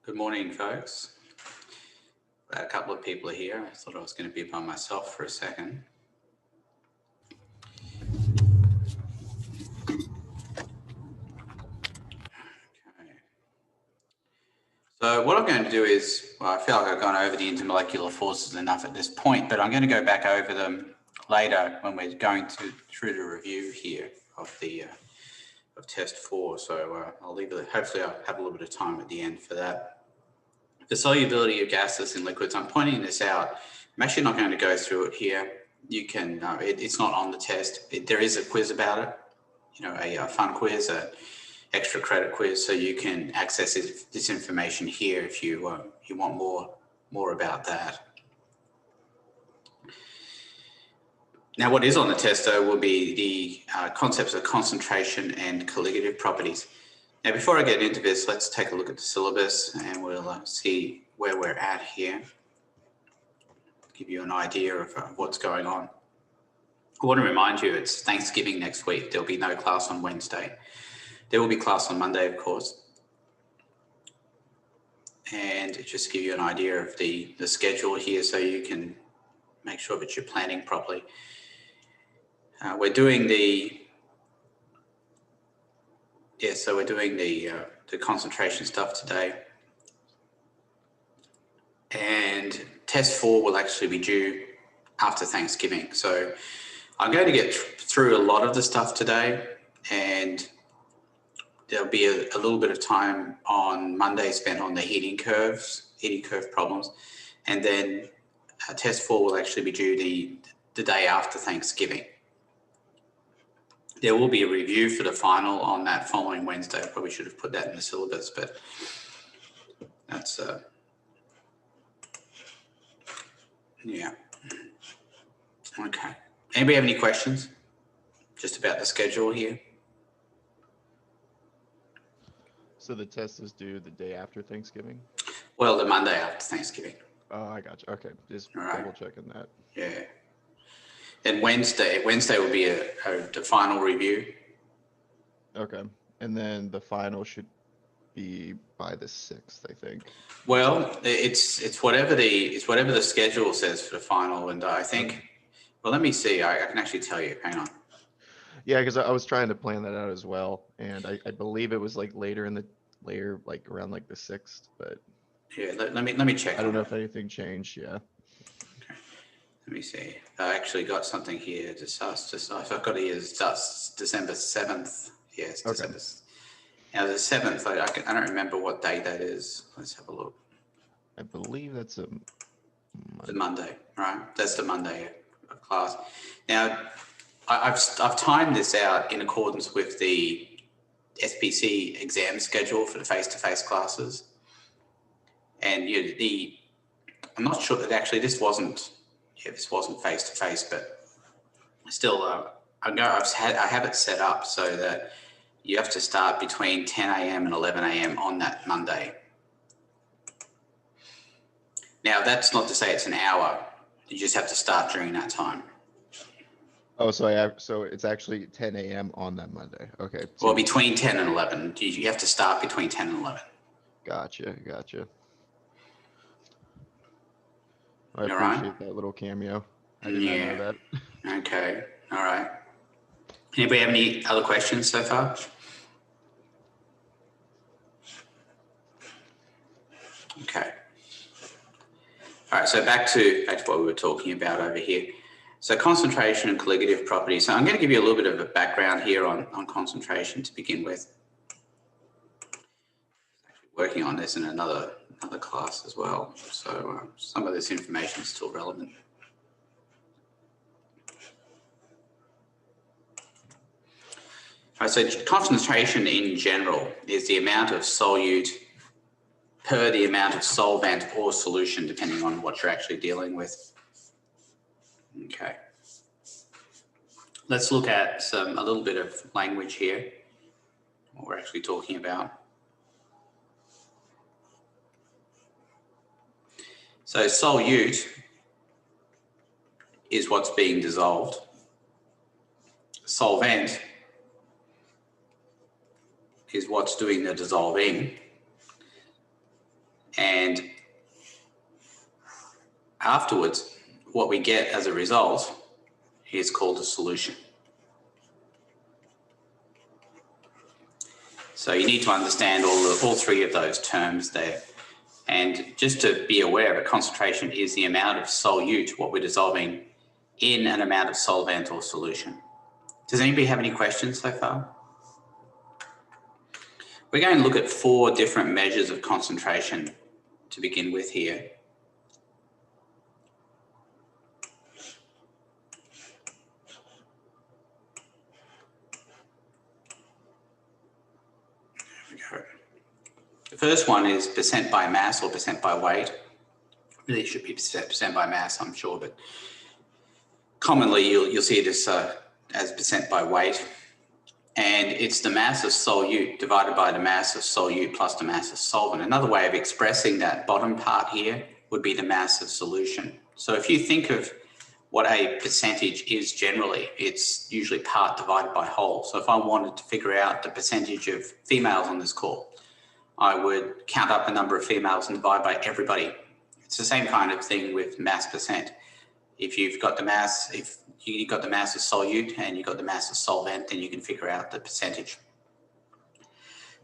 Good morning, folks. A couple of people are here. I thought I was going to be by myself for a second. Okay. So what I'm going to do is, well, I feel like I've gone over the intermolecular forces enough at this point, but I'm going to go back over them later when we're going through the review here of the of test 4. So I'll leave it. Hopefully, I'll have a little bit of time at the end for that. The solubility of gases in liquids, I'm pointing this out. I'm actually not going to go through it here. You can, it's not on the test. There is a quiz about it, a fun quiz, an extra credit quiz, so you can access this information here if you want more about that. Now, what is on the test, though, will be the concepts of concentration and colligative properties. Now, before I get into this, let's take a look at the syllabus and we'll see where we're at here. Give you an idea of what's going on. I want to remind you it's Thanksgiving next week. There'll be no class on Wednesday. There will be class on Monday, of course. And just give you an idea of the schedule here so you can make sure that you're planning properly. We're doing the concentration stuff today. And test 4 will actually be due after Thanksgiving. So I'm going to get through a lot of the stuff today, and there'll be a little bit of time on Monday spent on the heating curve problems. And then test 4 will actually be due the day after Thanksgiving. There will be a review for the final on that following Wednesday. I probably should have put that in the syllabus, but that's, yeah. Okay. Anybody have any questions just about the schedule here? So the test is due the day after Thanksgiving? Well, the Monday after Thanksgiving. Oh, I got you. Okay, just double checking that. Yeah. And Wednesday will be the final review. Okay, and then the final should be by the 6th, I think. Well, it's whatever the schedule says for the final, and I think. Okay. Well, let me see. I can actually tell you. Hang on. Yeah, because I was trying to plan that out as well, and I believe it was like later, like around like the 6th, but. Yeah, let me check. I don't know if anything changed. Yeah. Okay. Let me see. I actually got something here. I've got it here. It's December 7th. Yes, okay. December. Now the 7th. I don't remember what day that is. Let's have a look. I believe that's the Monday, right? That's the Monday of class. Now, I've timed this out in accordance with the SPC exam schedule for the face-to-face classes. And I'm not sure that actually this wasn't face-to-face, but still, I have it set up so that you have to start between 10 a.m. and 11 a.m. on that Monday. Now, that's not to say it's an hour. You just have to start during that time. Oh, so it's actually 10 a.m. on that Monday. Okay. Well, between 10 and 11. You have to start between 10 and 11. Gotcha. I appreciate that little cameo. I did not know that. Okay. All right. Anybody have any other questions so far? Okay. All right. So back to what we were talking about over here. So concentration and colligative properties. So I'm going to give you a little bit of a background here on concentration to begin with. Actually working on this in another class as well. So some of this information is still relevant. All right, so concentration in general is the amount of solute per the amount of solvent or solution, depending on what you're actually dealing with. Okay. Let's look at a little bit of language here, what we're actually talking about. So solute is what's being dissolved. Solvent is what's doing the dissolving. And afterwards, what we get as a result is called a solution. So you need to understand all three of those terms there. And just to be aware, a concentration is the amount of solute, what we're dissolving, in an amount of solvent or solution. Does anybody have any questions so far? We're going to look at 4 different measures of concentration to begin with here. The first one is percent by mass or percent by weight. Really, it should be percent by mass, I'm sure, but commonly you'll see this as percent by weight. And it's the mass of solute divided by the mass of solute plus the mass of solvent. Another way of expressing that bottom part here would be the mass of solution. So if you think of what a percentage is generally, it's usually part divided by whole. So if I wanted to figure out the percentage of females on this call, I would count up the number of females and divide by everybody. It's the same kind of thing with mass percent. If you've got the mass, if you've got the mass of solute and you've got the mass of solvent, then you can figure out the percentage.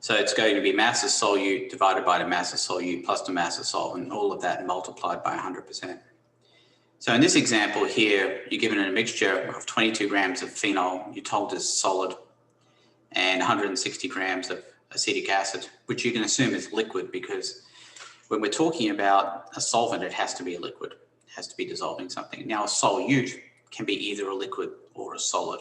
So it's going to be mass of solute divided by the mass of solute plus the mass of solvent, all of that multiplied by 100%. So in this example here, you're given a mixture of 22 grams of phenol, you're told is solid, and 160 grams of acetic acid, which you can assume is liquid because when we're talking about a solvent, it has to be a liquid. Has to be dissolving something. Now, a solute can be either a liquid or a solid.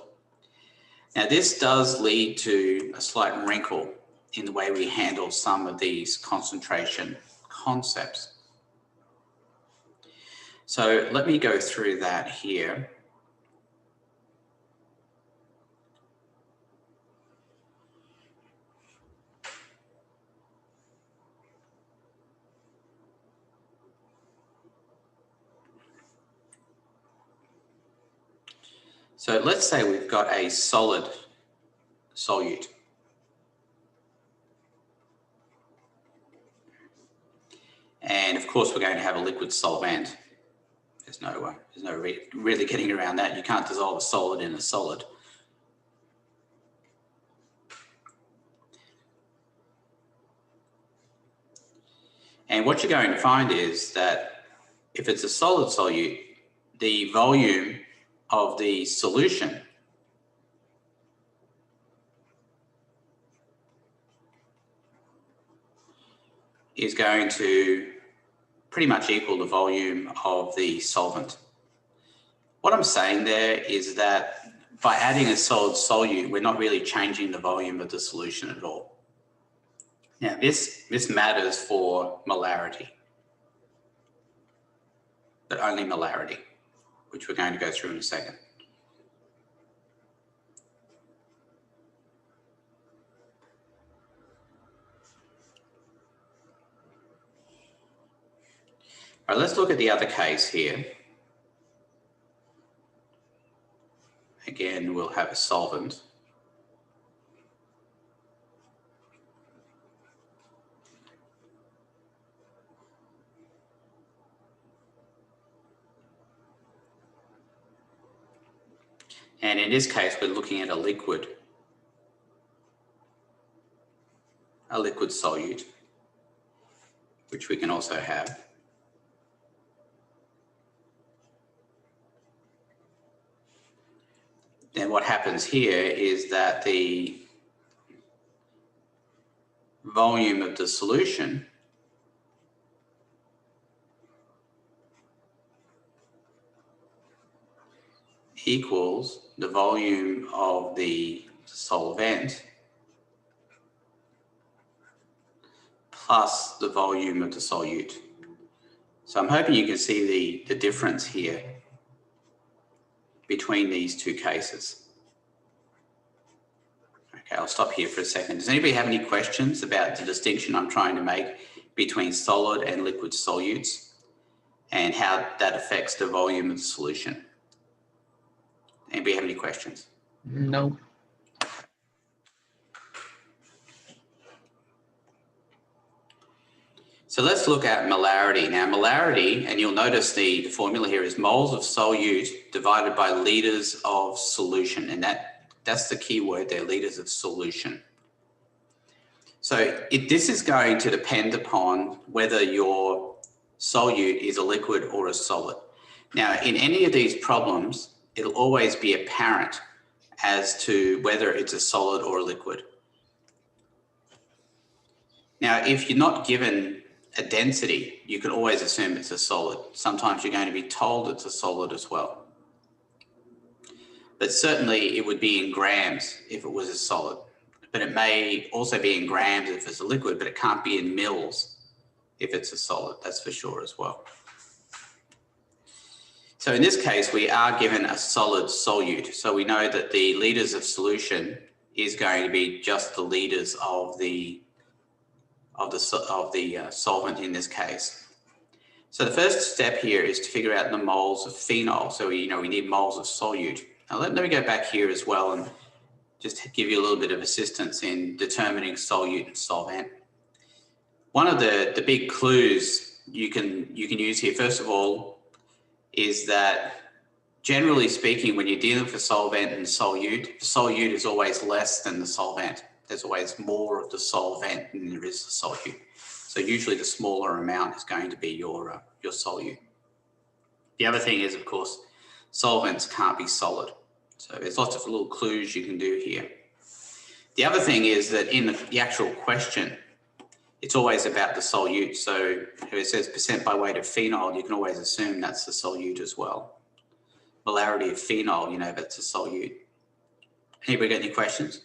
Now, this does lead to a slight wrinkle in the way we handle some of these concentration concepts. So let me go through that here. So let's say we've got a solid solute. And of course, we're going to have a liquid solvent. There's no really getting around that. You can't dissolve a solid in a solid. And what you're going to find is that if it's a solid solute, the volume of the solution is going to pretty much equal the volume of the solvent. What I'm saying there is that by adding a solid solute, we're not really changing the volume of the solution at all. Now, this matters for molarity, but only molarity, which we're going to go through in a second. All right, let's look at the other case here. Again, we'll have a solvent. And in this case, we're looking at a liquid solute, which we can also have. Then what happens here is that the volume of the solution equals the volume of the solvent plus the volume of the solute. So I'm hoping you can see the difference here between these two cases. Okay, I'll stop here for a second. Does anybody have any questions about the distinction I'm trying to make between solid and liquid solutes and how that affects the volume of the solution? Anybody have any questions? No. So let's look at molarity. Now molarity, and you'll notice the formula here is moles of solute divided by liters of solution. And that's the key word there, liters of solution. So this is going to depend upon whether your solute is a liquid or a solid. Now, in any of these problems, it'll always be apparent as to whether it's a solid or a liquid. Now, if you're not given a density, you can always assume it's a solid. Sometimes you're going to be told it's a solid as well. But certainly it would be in grams if it was a solid. But it may also be in grams if it's a liquid, but it can't be in mils if it's a solid, that's for sure as well. So in this case, we are given a solid solute. So we know that the liters of solution is going to be just the liters of the solvent in this case. So the first step here is to figure out the moles of phenol. So we need moles of solute. Now let me go back here as well and just give you a little bit of assistance in determining solute and solvent. One of the big clues you can use here, first of all, is that generally speaking, when you're dealing with solvent and solute, the solute is always less than the solvent. There's always more of the solvent than there is the solute. So usually the smaller amount is going to be your solute. The other thing is, of course, solvents can't be solid. So there's lots of little clues you can do here. The other thing is that in the actual question, it's always about the solute. So if it says percent by weight of phenol, you can always assume that's the solute as well. Molarity of phenol, that's a solute. Anybody got any questions?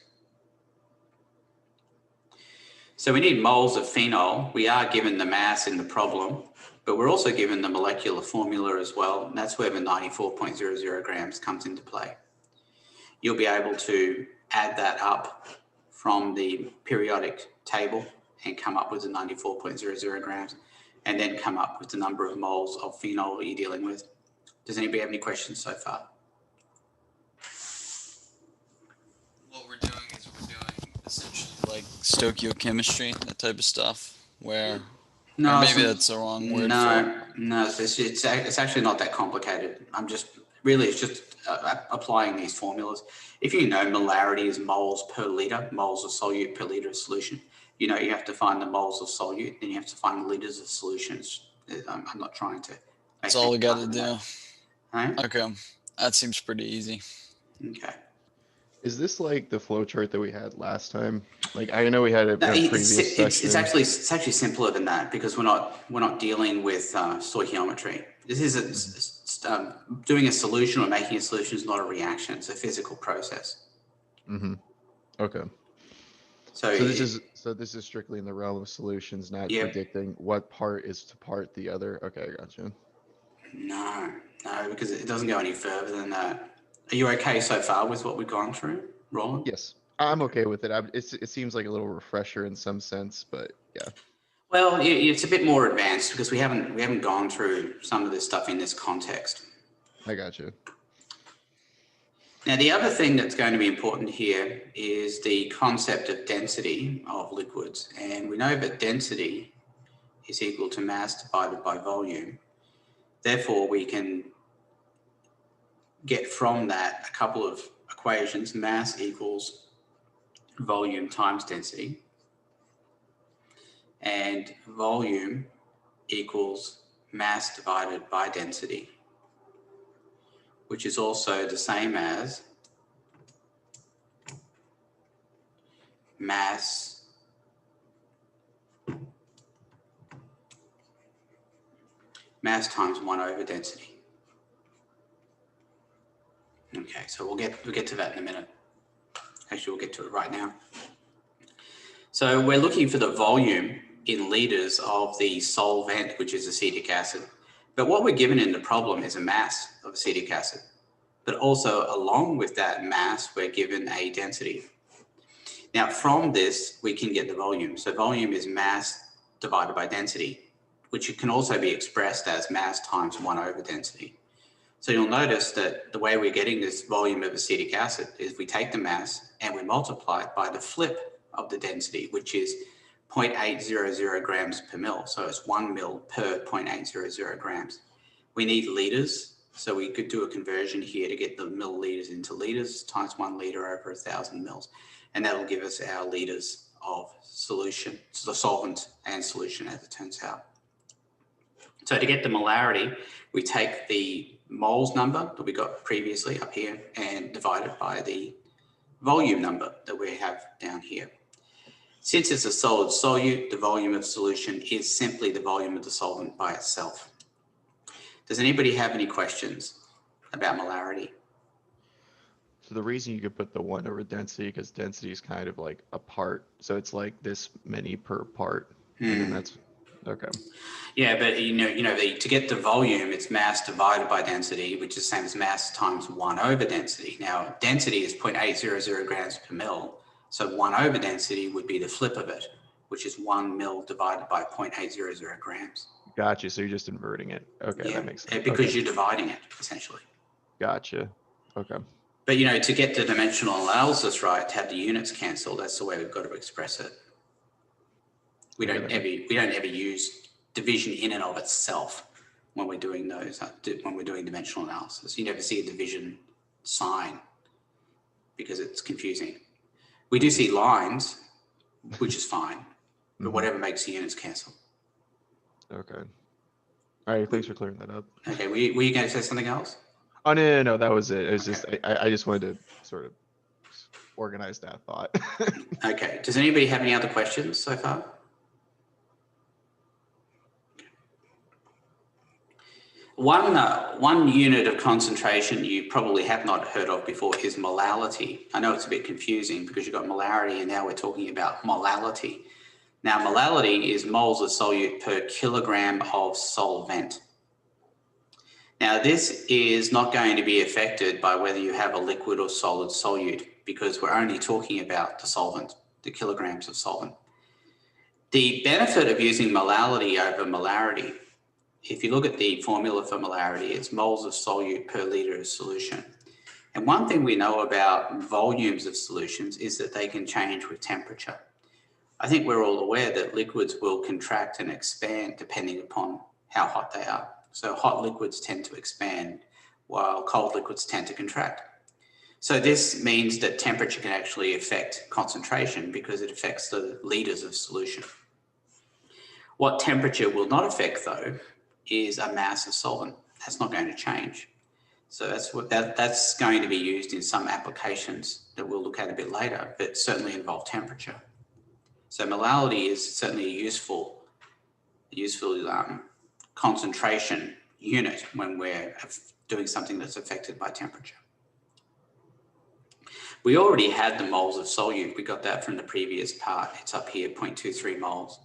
So we need moles of phenol. We are given the mass in the problem, but we're also given the molecular formula as well. And that's where the 94.00 grams comes into play. You'll be able to add that up from the periodic table and come up with the 94.00 grams, and then come up with the number of moles of phenol that you're dealing with. Does anybody have any questions so far? What we're doing is essentially like stoichiochemistry, that type of stuff, where No, or maybe that's the wrong word for it. No, it's actually not that complicated. It's just applying these formulas. If you know molarity is moles per liter, moles of solute per liter of solution, you have to find the moles of solute, then you have to find the liters of solutions. I'm not trying to. That's all we got to do. Right? Okay, that seems pretty easy. Okay. Is this like the flow chart that we had last time? Like I know we had it in a previous section. It's actually simpler than that, because we're not dealing with stoichiometry. This is doing a solution or making a solution is not a reaction; it's a physical process. Mm-hmm. Okay. So this is strictly in the realm of solutions, not predicting what part is to part the other. Okay, I gotcha. No, because it doesn't go any further than that. Are you okay so far with what we've gone through, Roland? Yes, I'm okay with it. It seems like a little refresher in some sense, but yeah. Well, it's a bit more advanced because we haven't gone through some of this stuff in this context. I gotcha. Now, the other thing that's going to be important here is the concept of density of liquids. And we know that density is equal to mass divided by volume. Therefore, we can get from that a couple of equations. Mass equals volume times density. And volume equals mass divided by density, which is also the same as mass times 1 over density. Okay, so we'll get to that in a minute. Actually, we'll get to it right now. So we're looking for the volume in liters of the solvent, which is acetic acid. But what we're given in the problem is a mass of acetic acid. But also along with that mass, we're given a density. Now from this, we can get the volume. So volume is mass divided by density, which can also be expressed as mass times 1 over density. So you'll notice that the way we're getting this volume of acetic acid is we take the mass and we multiply it by the flip of the density, which is 0.800 grams per mil. So it's 1 mil per 0.800 grams. We need liters. So we could do a conversion here to get the milliliters into liters times 1 liter over 1,000 mils. And that'll give us our liters of solution, so the solvent and solution as it turns out. So to get the molarity, we take the moles number that we got previously up here and divide it by the volume number that we have down here. Since it's a solid solute, the volume of solution is simply the volume of the solvent by itself. Does anybody have any questions about molarity? So the reason you could put the 1 over density, because density is kind of like a part. So it's like this many per part. And then that's, okay. Yeah, but to get the volume, it's mass divided by density, which is the same as mass times 1 over density. Now, density is 0.800 grams per mil. So 1 over density would be the flip of it, which is 1 mil divided by 0.800 grams. Gotcha. So you're just inverting it. Okay, yeah, that makes sense. Because you're dividing it, essentially. Gotcha. Okay. But, to get the dimensional analysis right, to have the units cancel, that's the way we've got to express it. We don't ever use division in and of itself when we're doing those, when we're doing dimensional analysis. You never see a division sign because it's confusing. We do see lines, which is fine, but whatever makes the units cancel. Okay. All right, thanks for clearing that up. Okay, were you going to say something else? Oh, no, that was it. It was Okay. just, I just wanted to sort of organize that thought. Okay, does anybody have any other questions so far? One unit of concentration you probably have not heard of before is molality. I know it's a bit confusing because you've got molarity and now we're talking about molality. Now, molality is moles of solute per kilogram of solvent. Now, this is not going to be affected by whether you have a liquid or solid solute because we're only talking about the solvent, the kilograms of solvent. The benefit of using molality over molarity, if you look at the formula for molarity, it's moles of solute per liter of solution. And one thing we know about volumes of solutions is that they can change with temperature. I think we're all aware that liquids will contract and expand depending upon how hot they are. So hot liquids tend to expand while cold liquids tend to contract. So this means that temperature can actually affect concentration because it affects the liters of solution. What temperature will not affect though is a mass of solvent. That's not going to change. So that's going to be used in some applications that we'll look at a bit later, but certainly involve temperature. So molality is certainly a useful concentration unit when we're doing something that's affected by temperature. We already had the moles of solute. We got that from the previous part. It's up here, 0.23 moles.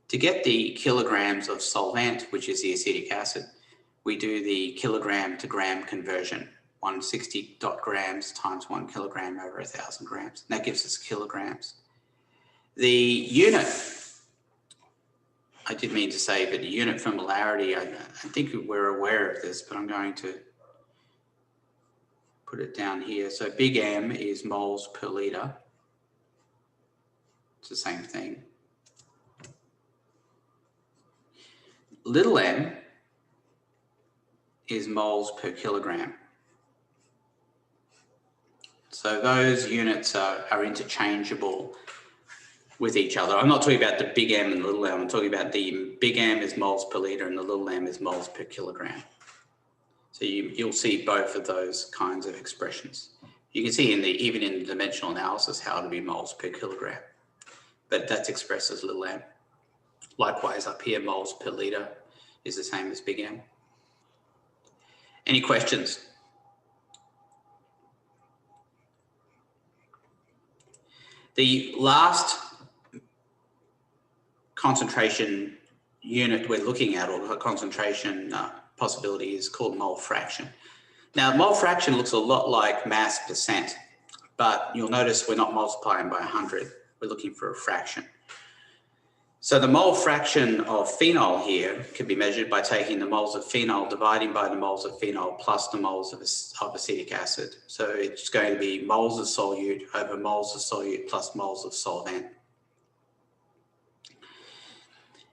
To get the kilograms of solvent, which is the acetic acid, we do the kilogram to gram conversion, 160 grams times 1 kilogram over 1,000 grams. And that gives us kilograms. The unit, I did mean to say, but the unit for molarity, I think we're aware of this, but I'm going to put it down here. So big M is moles per liter. It's the same thing. Little m is moles per kilogram. So those units are interchangeable with each other. I'm not talking about the big M and the little m. I'm talking about the big M is moles per liter and the little m is moles per kilogram. So you'll see both of those kinds of expressions. You can see even in the dimensional analysis how to be moles per kilogram, but that's expressed as little m. Likewise up here, moles per liter is the same as big M. Any questions? The last concentration unit we're looking at, or concentration possibility, is called mole fraction. Now, mole fraction looks a lot like mass percent, but you'll notice we're not multiplying by 100. We're looking for a fraction. So the mole fraction of phenol here can be measured by taking the moles of phenol, dividing by the moles of phenol plus the moles of acetic acid. So it's going to be moles of solute over moles of solute plus moles of solvent.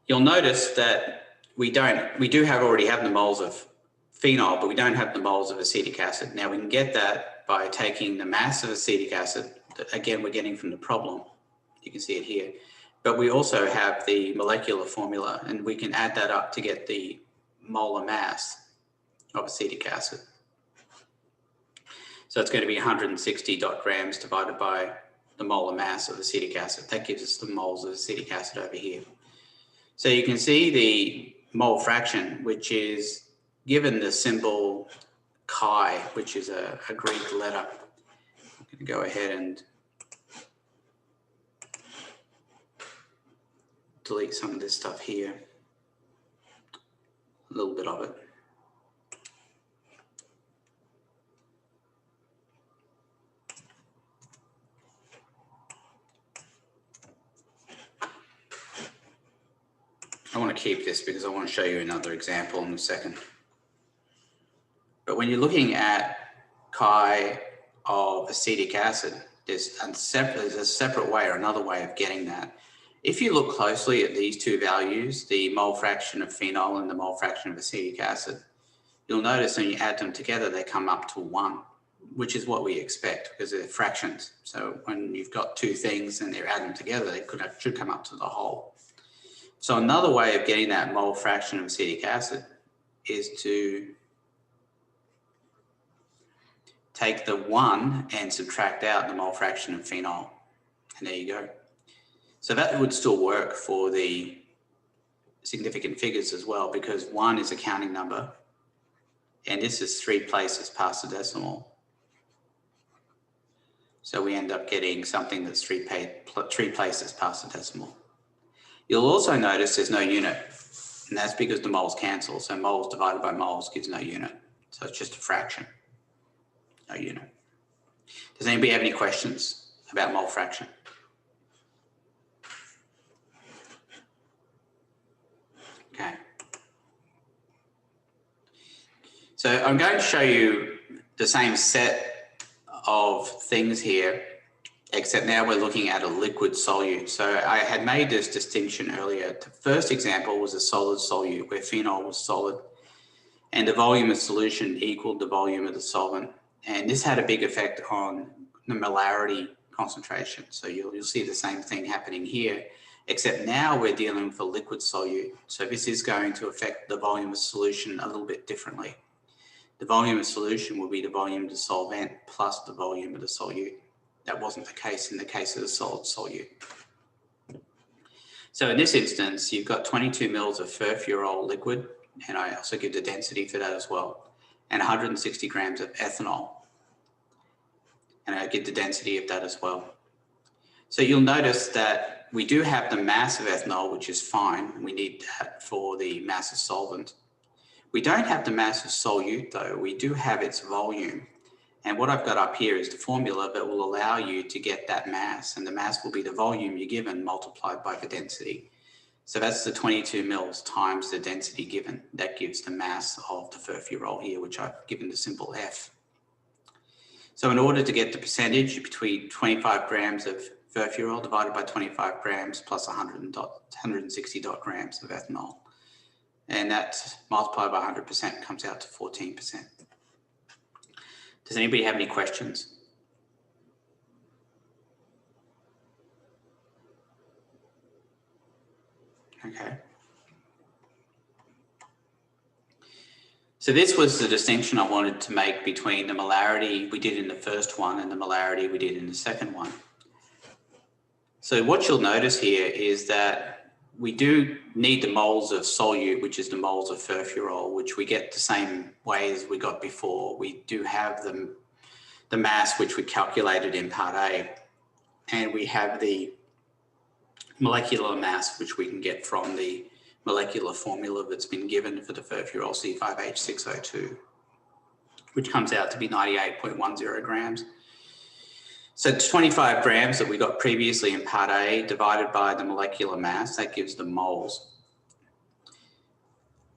you'll notice that we do already have the moles of phenol, but we don't have the moles of acetic acid. Now we can get that by taking the mass of acetic acid, that again we're getting from the problem. You can see it here. But we also have the molecular formula, and we can add that up to get the molar mass of acetic acid. So it's going to be 160 grams divided by the molar mass of acetic acid. That gives us the moles of acetic acid over here. So you can see the mole fraction, which is given the symbol chi, which is a Greek letter. I'm going to go ahead and delete some of this stuff here, a little bit of it. I want to keep this because I want to show you another example in a second. But when you're looking at chi of acetic acid, there's a separate way or another way of getting that. If you look closely at these two values, the mole fraction of phenol and the mole fraction of acetic acid, you'll notice when you add them together, they come up to 1, which is what we expect because they're fractions. So when you've got two things and they're adding together, they should come up to the whole. So another way of getting that mole fraction of acetic acid is to take the 1 and subtract out the mole fraction of phenol. And there you go. So that would still work for the significant figures as well, because 1 is a counting number and this is 3 places past the decimal. So we end up getting something that's 3 places past the decimal. You'll also notice there's no unit, and that's because the moles cancel. So moles divided by moles gives no unit. So it's just a fraction, no unit. Does anybody have any questions about mole fraction? Okay. So I'm going to show you the same set of things here, except now we're looking at a liquid solute. So I had made this distinction earlier. The first example was a solid solute where phenol was solid and the volume of solution equaled the volume of the solvent. And this had a big effect on the molarity concentration. So you'll see the same thing happening here, except now we're dealing with a liquid solute. So this is going to affect the volume of solution a little bit differently. The volume of solution will be the volume of the solvent plus the volume of the solute. That wasn't the case in the case of the solid solute. So in this instance, you've got 22 mils of furfural liquid, and I also give the density for that as well, and 160 grams of ethanol, and I give the density of that as well. So you'll notice that we do have the mass of ethanol, which is fine. We need that for the mass of solvent. We don't have the mass of solute though. We do have its volume. And what I've got up here is the formula that will allow you to get that mass, and the mass will be the volume you're given multiplied by the density. So that's the 22 mils times the density given. That gives the mass of the furfural here, which I've given the symbol F. So in order to get the percentage between 25 grams of furfural divided by 25 grams plus 160 grams of ethanol, and that multiplied by 100% comes out to 14%. Does anybody have any questions? Okay. So this was the distinction I wanted to make between the molarity we did in the first one and the molarity we did in the second one. So what you'll notice here is that we do need the moles of solute, which is the moles of furfural, which we get the same way as we got before. We do have the mass, which we calculated in part A, and we have the molecular mass, which we can get from the molecular formula that's been given for the furfural C5H6O2, which comes out to be 98.10 grams. So 25 grams that we got previously in part A divided by the molecular mass, that gives the moles.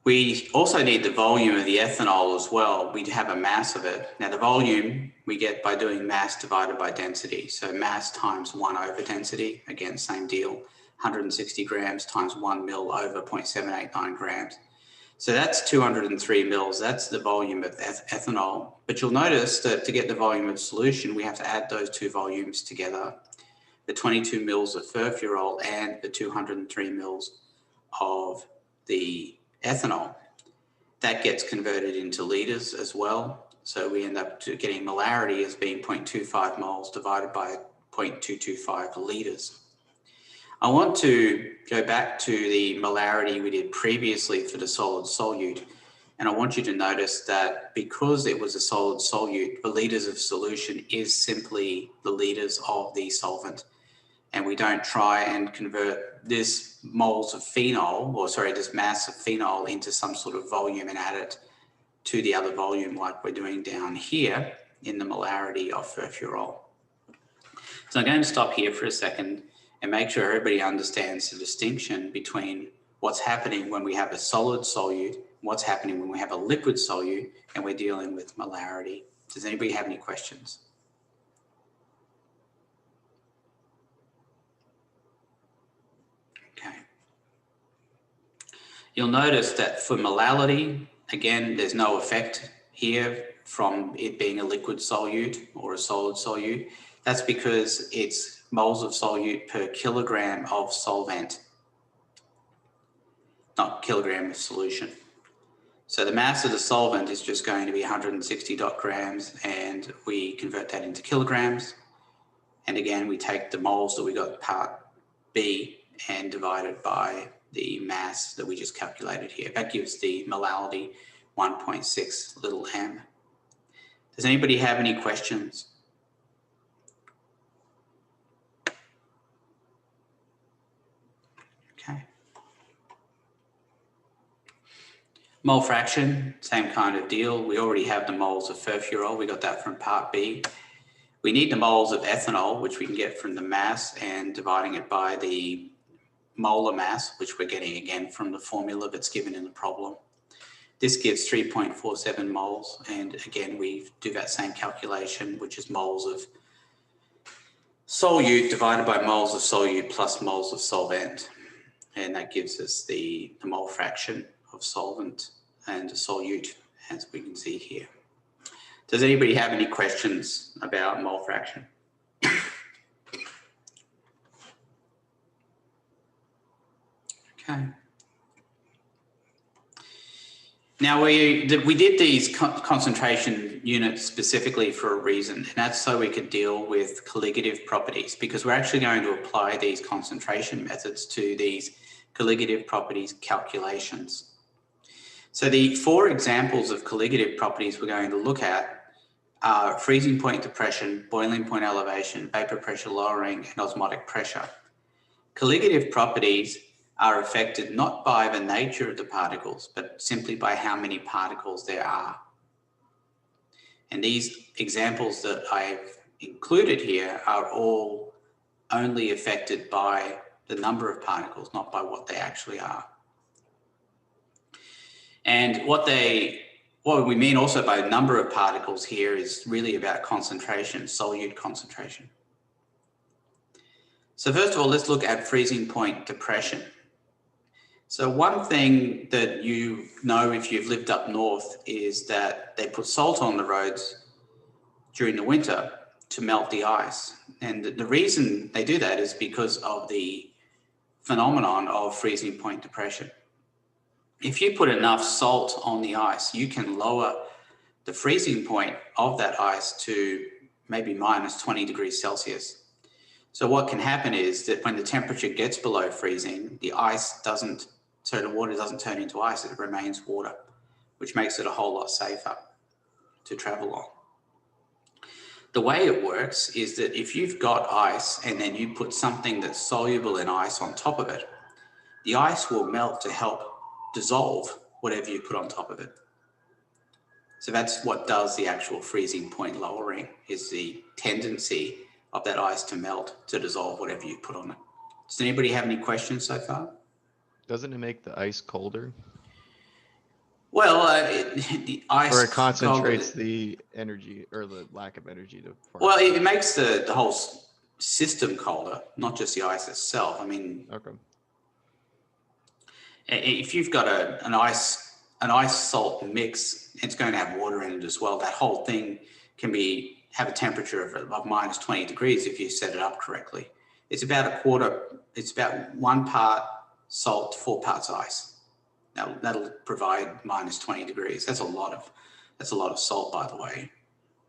We also need the volume of the ethanol as well. We have a mass of it. Now the volume we get by doing mass divided by density. So mass times 1 over density, again, same deal. 160 grams times 1 mil over 0.789 grams. So that's 203 mils. That's the volume of ethanol. But you'll notice that to get the volume of solution, we have to add those two volumes together, the 22 mils of furfural and the 203 mils of the ethanol. That gets converted into litres as well. So we end up getting molarity as being 0.25 moles divided by 0.225 litres. I want to go back to the molarity we did previously for the solid solute. And I want you to notice that because it was a solid solute, the litres of solution is simply the litres of the solvent. And we don't try and convert this moles of phenol, or sorry, this mass of phenol into some sort of volume and add it to the other volume like we're doing down here in the molarity of furfural. So I'm going to stop here for a second and make sure everybody understands the distinction between what's happening when we have a solid solute, what's happening when we have a liquid solute, and we're dealing with molarity. Does anybody have any questions? Okay. You'll notice that for molality, again, there's no effect here from it being a liquid solute or a solid solute. That's because it's moles of solute per kilogram of solvent, not kilogram of solution. So the mass of the solvent is just going to be 160 grams, and we convert that into kilograms. And again, we take the moles that we got part B and divide it by the mass that we just calculated here. That gives the molality 1.6 little m. Does anybody have any questions? Okay. Mole fraction, same kind of deal. We already have the moles of furfural. We got that from part B. We need the moles of ethanol, which we can get from the mass and dividing it by the molar mass, which we're getting again from the formula that's given in the problem. This gives 3.47 moles. And again, we do that same calculation, which is moles of solute divided by moles of solute plus moles of solvent. And that gives us the mole fraction of solvent and solute, as we can see here. Does anybody have any questions about mole fraction? Okay. Now we did these concentration units specifically for a reason, and that's so we could deal with colligative properties, because we're actually going to apply these concentration methods to these colligative properties calculations. So the 4 examples of colligative properties we're going to look at are freezing point depression, boiling point elevation, vapor pressure lowering, and osmotic pressure. Colligative properties are affected not by the nature of the particles, but simply by how many particles there are. And these examples that I've included here are all only affected by the number of particles, not by what they actually are. And what we mean also by number of particles here is really about concentration, solute concentration. So first of all, let's look at freezing point depression. So one thing that you know if you've lived up north is that they put salt on the roads during the winter to melt the ice. And the reason they do that is because of the phenomenon of freezing point depression. If you put enough salt on the ice, you can lower the freezing point of that ice to maybe minus 20 degrees Celsius. So what can happen is that when the temperature gets below freezing, the water doesn't turn into ice, it remains water, which makes it a whole lot safer to travel on. The way it works is that if you've got ice and then you put something that's soluble in ice on top of it, the ice will melt to help dissolve whatever you put on top of it. So that's what does the actual freezing point lowering, is the tendency of that ice to melt to dissolve whatever you put on it. Does anybody have any questions so far? Doesn't it make the ice colder? Well, the ice... Or it concentrates the energy or the lack of energy to... Well, it makes the whole system colder, not just the ice itself. I mean, okay. If you've got an ice salt mix, it's going to have water in it as well. That whole thing can have a temperature of minus 20 degrees if you set it up correctly. It's about it's about 1 part salt to 4 parts ice. Now that'll provide minus 20 degrees. That's a lot of salt, by the way,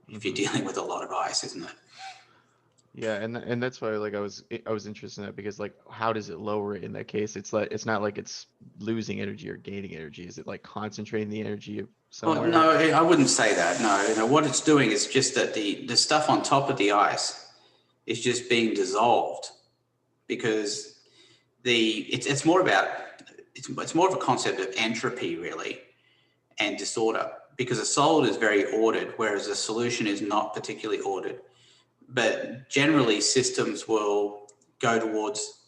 if you're dealing with a lot of ice, isn't it? Yeah, and that's why like I was interested in that, because like how does it lower it in that case? It's like it's not like it's losing energy or gaining energy. Is it like concentrating the energy somewhere? Well, no, I wouldn't say that. No, what it's doing is just that the stuff on top of the ice is just being dissolved, because it's more of a concept of entropy really, and disorder, because a solid is very ordered, whereas a solution is not particularly ordered. But generally systems will go towards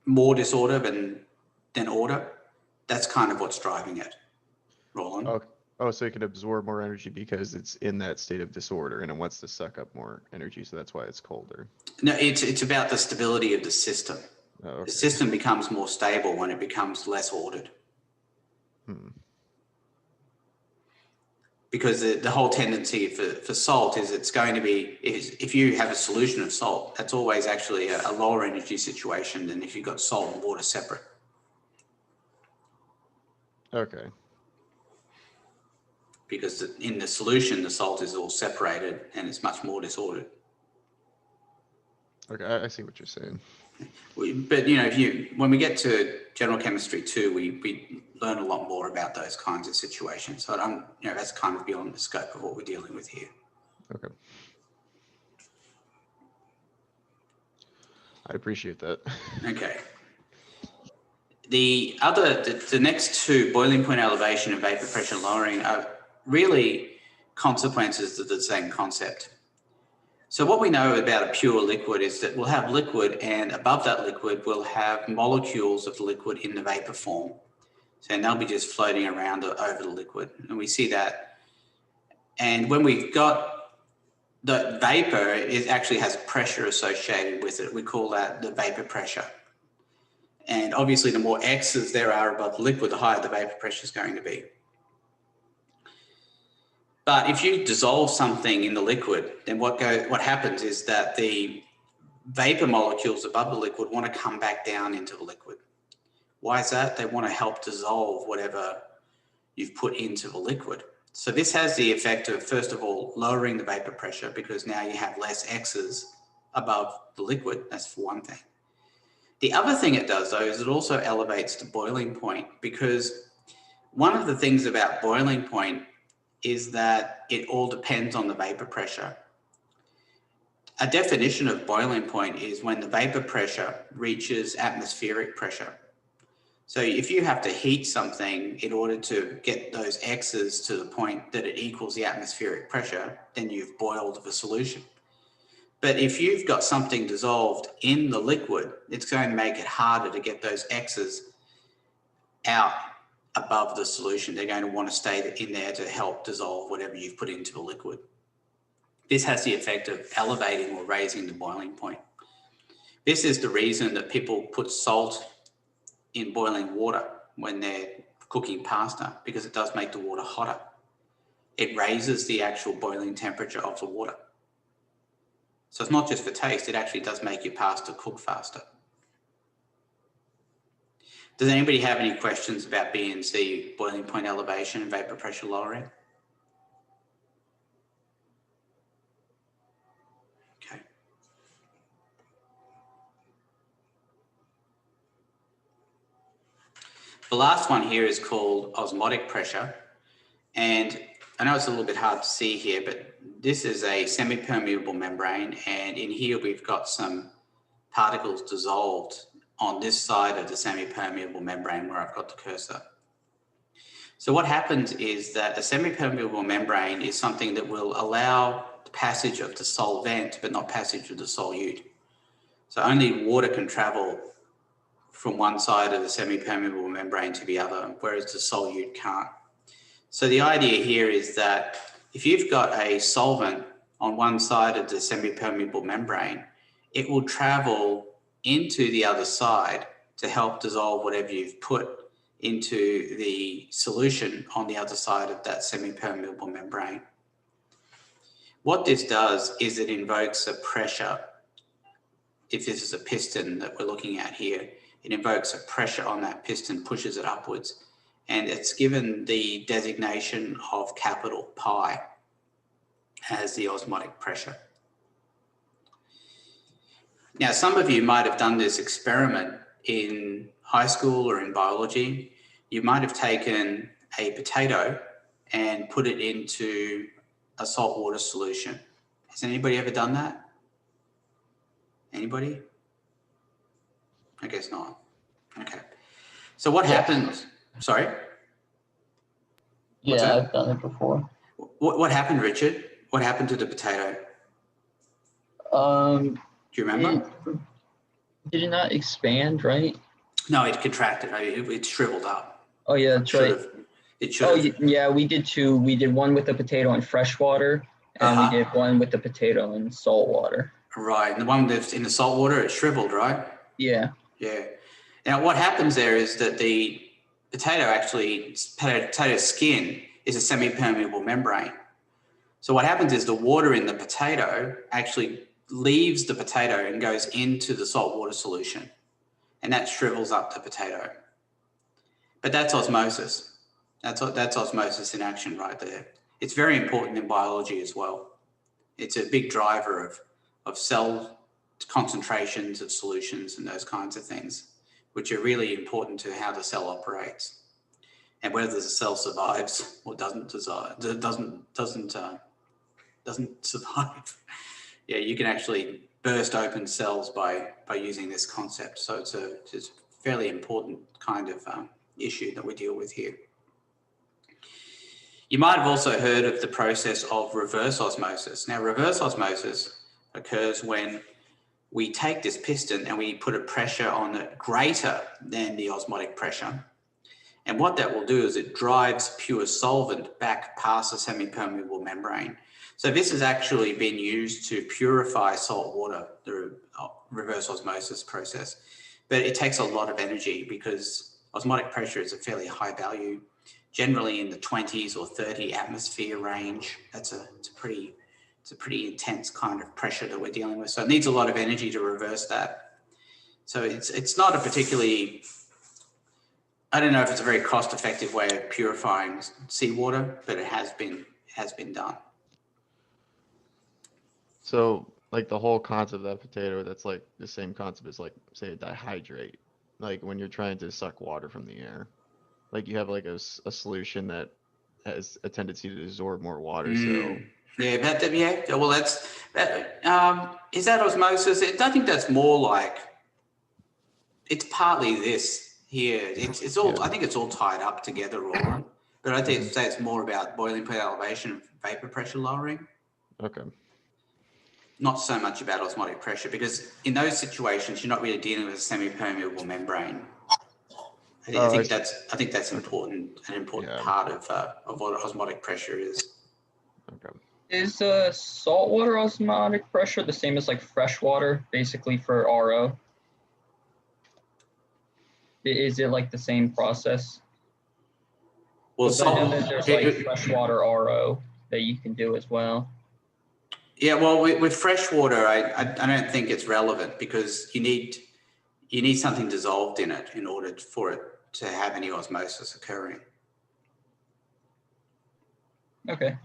more disorder than order. That's kind of what's driving it, Roland. Oh, so it can absorb more energy because it's in that state of disorder and it wants to suck up more energy, so that's why it's colder. No, it's about the stability of the system. Oh, okay. The system becomes more stable when it becomes less ordered. Because the whole tendency for salt is it's going to be, if you have a solution of salt, that's always actually a lower energy situation than if you've got salt and water separate. Okay. Because in the solution, the salt is all separated and it's much more disordered. Okay, I see what you're saying. But you know, when we get to general chemistry 2, we learn a lot more about those kinds of situations. So that's kind of beyond the scope of what we're dealing with here. Okay. I appreciate that. Okay. The next two, boiling point elevation and vapor pressure lowering, are really consequences of the same concept. So what we know about a pure liquid is that we'll have liquid, and above that liquid we'll have molecules of the liquid in the vapor form. So they'll be just floating around over the liquid, and we see that. And when we've got the vapor, it actually has pressure associated with it. We call that the vapor pressure. And obviously the more X's there are above the liquid, the higher the vapor pressure is going to be. But if you dissolve something in the liquid, then what happens is that the vapor molecules above the liquid want to come back down into the liquid. Why is that? They want to help dissolve whatever you've put into the liquid. So this has the effect of, first of all, lowering the vapor pressure, because now you have less X's above the liquid. That's for one thing. The other thing it does, though, is it also elevates the boiling point, because one of the things about boiling point is that it all depends on the vapor pressure. A definition of boiling point is when the vapor pressure reaches atmospheric pressure. So if you have to heat something in order to get those X's to the point that it equals the atmospheric pressure, then you've boiled the solution. But if you've got something dissolved in the liquid, it's going to make it harder to get those X's out above the solution. They're going to want to stay in there to help dissolve whatever you've put into the liquid. This has the effect of elevating or raising the boiling point. This is the reason that people put salt in boiling water when they're cooking pasta, because it does make the water hotter. It raises the actual boiling temperature of the water. So it's not just for taste, it actually does make your pasta cook faster. Does anybody have any questions about B&C, boiling point elevation and vapor pressure lowering? Okay. The last one here is called osmotic pressure. And I know it's a little bit hard to see here, but this is a semi-permeable membrane. And in here, we've got some particles dissolved on this side of the semi-permeable membrane where I've got the cursor. So what happens is that a semi-permeable membrane is something that will allow the passage of the solvent, but not passage of the solute. So only water can travel from one side of the semi-permeable membrane to the other, whereas the solute can't. So the idea here is that if you've got a solvent on one side of the semi-permeable membrane, it will travel into the other side to help dissolve whatever you've put into the solution on the other side of that semi-permeable membrane. What this does is it invokes a pressure. If this is a piston that we're looking at here, it invokes a pressure on that piston, pushes it upwards, and it's given the designation of capital pi as the osmotic pressure. Now, some of you might have done this experiment in high school or in biology. You might have taken a potato and put it into a saltwater solution. Has anybody ever done that? Anybody? I guess not. Okay. So what happens? Sorry? What's Yeah, that? I've done it before. What happened, Richard? What happened to the potato? Um, Do you remember? did it not expand, right? No, it contracted. It shriveled up. Oh yeah, that's right. It should Oh have. yeah, we did two. We did one with the potato in fresh water, and we did one with the potato in salt water. Right, and the one that's in the salt water, it shriveled, right? Yeah. Yeah. Now, what happens there is that the potato skin is a semi-permeable membrane. So what happens is the water in the potato actually leaves the potato and goes into the saltwater solution, and that shrivels up the potato. But that's osmosis. That's osmosis in action right there. It's very important in biology as well. It's a big driver of cell concentrations of solutions and those kinds of things, which are really important to how the cell operates and whether the cell survives or doesn't survive. Yeah, you can actually burst open cells by using this concept. So it's a fairly important kind of issue that we deal with here. You might have also heard of the process of reverse osmosis. Now, reverse osmosis occurs when we take this piston and we put a pressure on it greater than the osmotic pressure. And what that will do is it drives pure solvent back past the semi-permeable membrane. So this has actually been used to purify salt water, the reverse osmosis process. But it takes a lot of energy because osmotic pressure is a fairly high value, generally in the 20s or 30 atmosphere range. It's a pretty intense kind of pressure that we're dealing with. So it needs a lot of energy to reverse that. So it's not a particularly, I don't know if it's a very cost-effective way of purifying seawater, but it has been done. So like the whole concept of that potato, that's like the same concept as like say a dihydrate. Like when you're trying to suck water from the air, like you have like a solution that has a tendency to absorb more water. So yeah, well is that osmosis? I think that's more like, it's partly this here. It's all, I think it's all tied up together, Roland. But I think say it's more about boiling point elevation and vapor pressure lowering. Okay. Not so much about osmotic pressure, because in those situations you're not really dealing with a semi-permeable membrane. I think that's important, an important part of what osmotic pressure is. Okay. Is saltwater osmotic pressure the same as like fresh water, basically for RO? Is it like the same process? Well, I know that there's like freshwater RO that you can do as well. Yeah, well, with fresh water, I don't think it's relevant because you need something dissolved in it in order for it to have any osmosis occurring. Okay.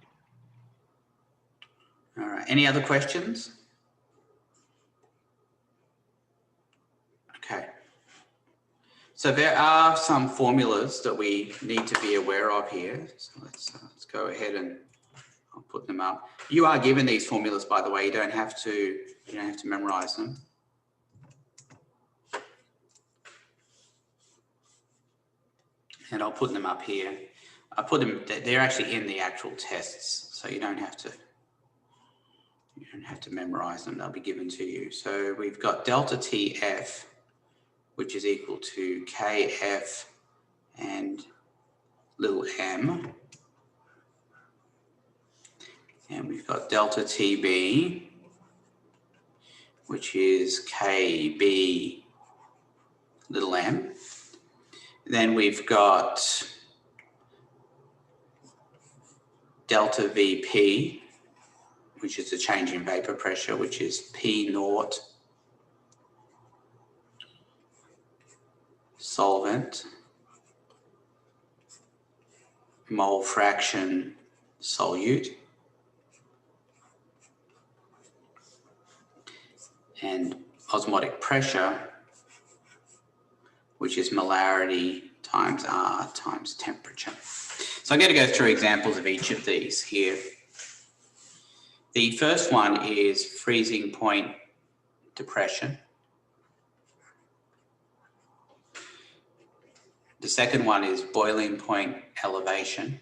All right. Any other questions? Okay. So there are some formulas that we need to be aware of here. So let's go ahead and I'll put them up. You are given these formulas, by the way. You don't have to memorize them. And I'll put them up here. I put them, they're actually in the actual tests, so you don't have to memorize them. They'll be given to you. So we've got delta TF, which is equal to KF and little m And we've got delta TB, which is KB little m. Then we've got delta VP, which is the change in vapor pressure, which is P naught solvent mole fraction solute, and osmotic pressure, which is molarity times R times temperature. So I'm going to go through examples of each of these here. The first one is freezing point depression. The second one is boiling point elevation.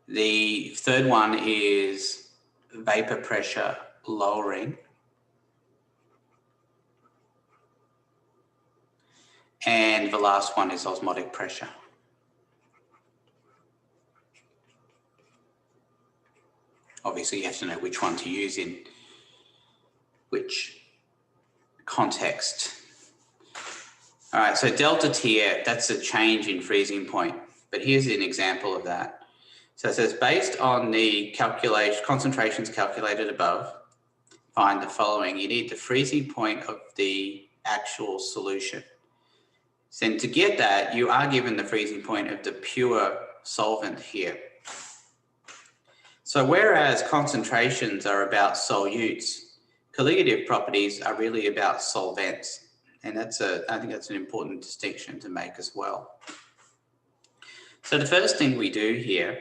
The third one is vapor pressure lowering. And the last one is osmotic pressure. Obviously, you have to know which one to use in which context. All right, so delta TF, that's a change in freezing point. But here's an example of that. So it says, based on the concentrations calculated above, find the following. You need the freezing point of the actual solution. So then to get that, you are given the freezing point of the pure solvent here. So whereas concentrations are about solutes, colligative properties are really about solvents. And I think that's an important distinction to make as well. So the first thing we do here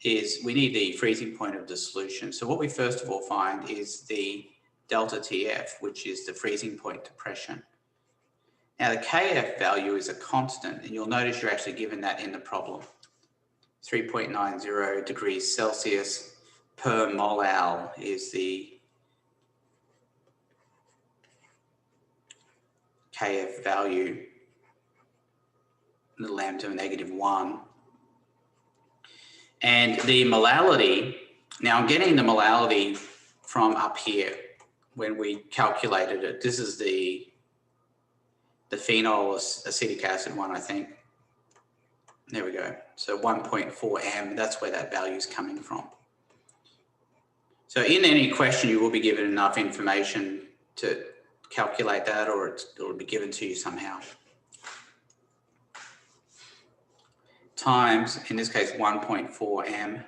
is we need the freezing point of the solution. So what we first of all find is the delta TF, which is the freezing point depression. Now the KF value is a constant, and you'll notice you're actually given that in the problem. 3.90 degrees Celsius per molal is the KF value, little m to the -1. And the molality, now I'm getting the molality from up here when we calculated it. This is the phenol acetic acid one, I think. There we go. So 1.4 m, that's where that value is coming from. So in any question, you will be given enough information to calculate that, or it will be given to you somehow. Times, in this case, 1.4 m.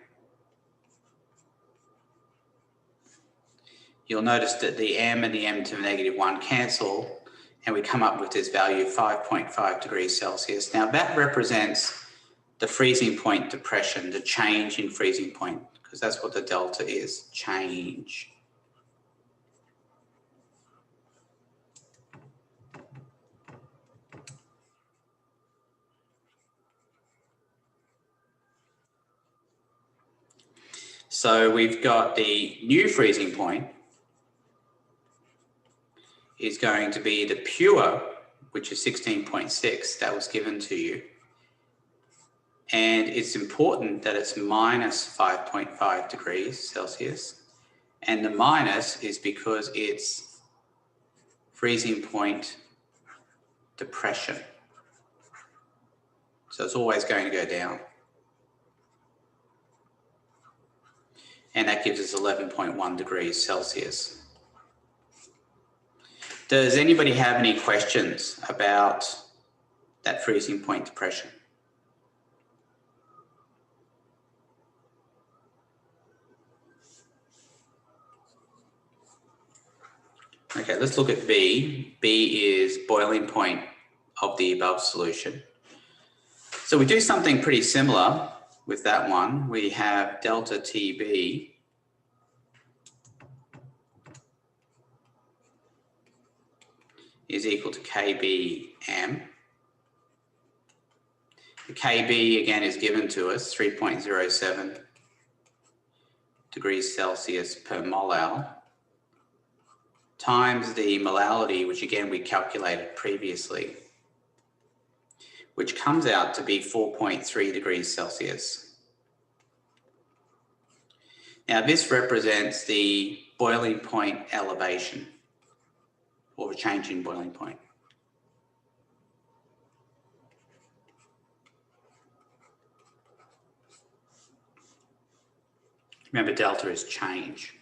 You'll notice that the m and the m to the -1 cancel, and we come up with this value of 5.5 degrees Celsius. Now that represents the freezing point depression, the change in freezing point, because that's what the delta is, change. So we've got the new freezing point is going to be the pure, which is 16.6, that was given to you. And it's important that it's minus 5.5 degrees Celsius. And the minus is because it's freezing point depression. So it's always going to go down. And that gives us 11.1 degrees Celsius. Does anybody have any questions about that freezing point depression? Okay, let's look at B. B is boiling point of the above solution. So we do something pretty similar with that one. We have delta TB is equal to KBM. The KB again is given to us, 3.07 degrees Celsius per molal, times the molality, which again we calculated previously, which comes out to be 4.3 degrees Celsius. Now this represents the boiling point elevation, or a change in boiling point. Remember, delta is change.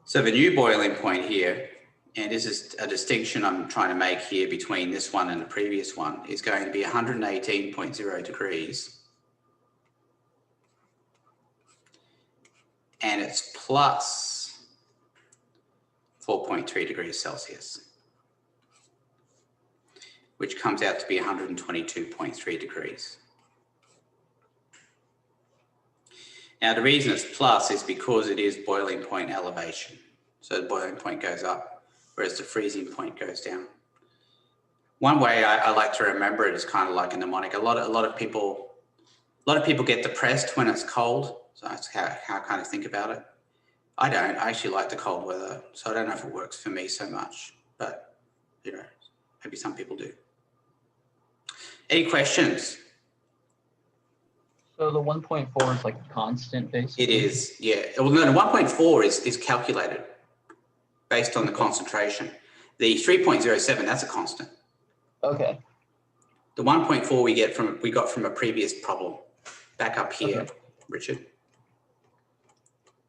So the new boiling point here, and this is a distinction I'm trying to make here between this one and the previous one, is going to be 118.0 degrees. And it's plus 4.3 degrees Celsius, which comes out to be 122.3 degrees. Now the reason it's plus is because it is boiling point elevation. So the boiling point goes up, whereas the freezing point goes down. One way I like to remember it is kind of like a mnemonic. A lot of people get depressed when it's cold. So that's how I kind of think about it. I don't. I actually like the cold weather, so I don't know if it works for me so much, but you know, maybe some people do. Any questions? So the 1.4 is like constant, basically? It is, yeah. Well, no, the 1.4 is calculated based on the concentration. The 3.07, that's a constant. Okay. The 1.4 we got from a previous problem back up here, okay. Richard,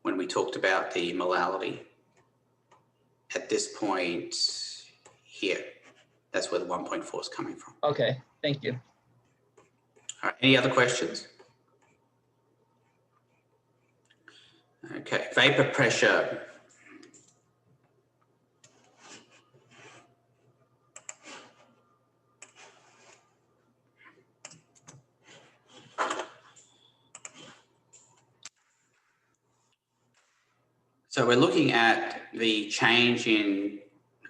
when we talked about the molality. At this point here, that's where the 1.4 is coming from. Okay, thank you. All right, any other questions? Okay, vapor pressure. So we're looking at the change in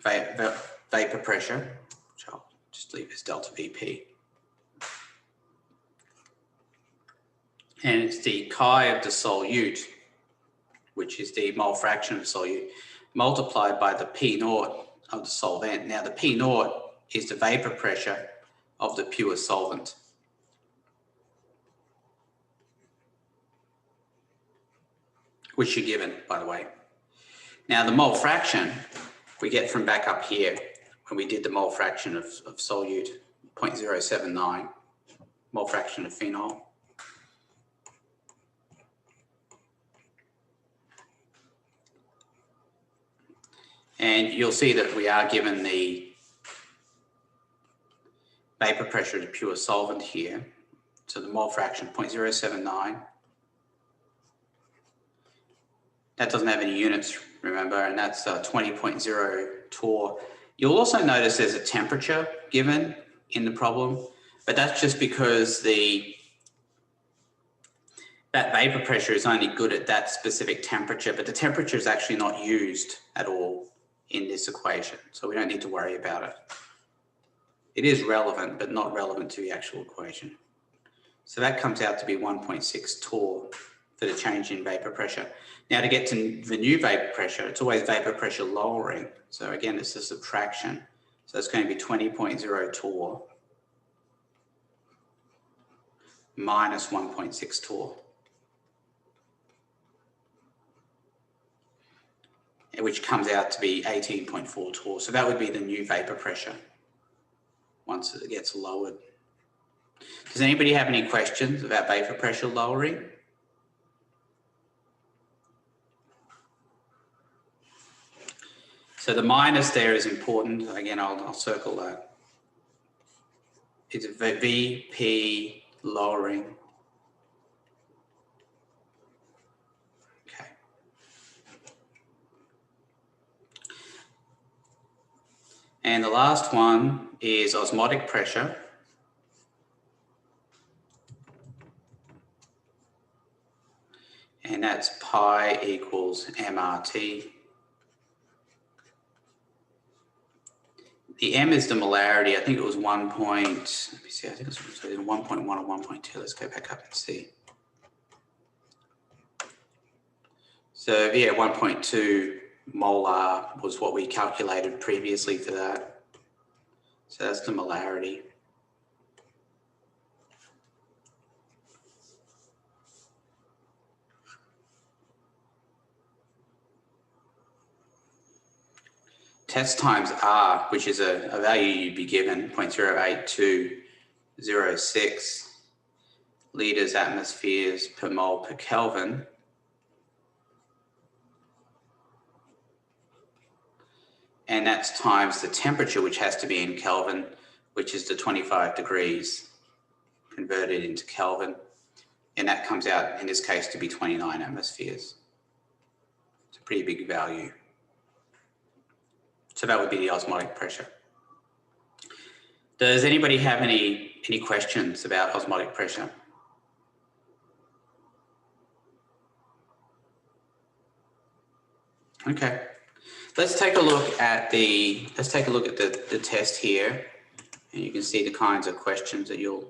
vapor pressure, which I'll just leave as delta Vp. And it's the chi of the solute, which is the mole fraction of solute, multiplied by the P0 of the solvent. Now the P0 is the vapor pressure of the pure solvent. Which you're given, by the way. Now the mole fraction we get from back up here when we did the mole fraction of solute, 0.079, mole fraction of phenol. And you'll see that we are given the vapor pressure of the pure solvent here. So the mole fraction, 0.079. That doesn't have any units, remember, and that's 20.0 torr. You'll also notice there's a temperature given in the problem, but that's just because that vapor pressure is only good at that specific temperature, but the temperature is actually not used at all in this equation, so we don't need to worry about it. It is relevant, but not relevant to the actual equation. So that comes out to be 1.6 torr for the change in vapor pressure. Now to get to the new vapor pressure, it's always vapor pressure lowering. So again, it's a subtraction. So it's going to be 20.0 torr minus 1.6 torr, which comes out to be 18.4 torr. So that would be the new vapor pressure once it gets lowered. Does anybody have any questions about vapor pressure lowering? So the minus there is important. Again, I'll circle that. It's VP lowering. Okay. And the last one is osmotic pressure. And that's pi equals MRT. The M is the molarity. I think it was 1 point, let me see, I think it was 1.1 or 1.2. Let's go back up and see. So yeah, 1.2 molar was what we calculated previously for that. So that's the molarity. test times R, which is a value you'd be given, 0.08206 liters atmospheres per mole per Kelvin. And that's times the temperature, which has to be in Kelvin, which is the 25 degrees converted into Kelvin. And that comes out, in this case, to be 29 atmospheres. It's a pretty big value. So that would be the osmotic pressure. Does anybody have any questions about osmotic pressure? Okay. Let's take a look at the test here, and you can see the kinds of questions that you'll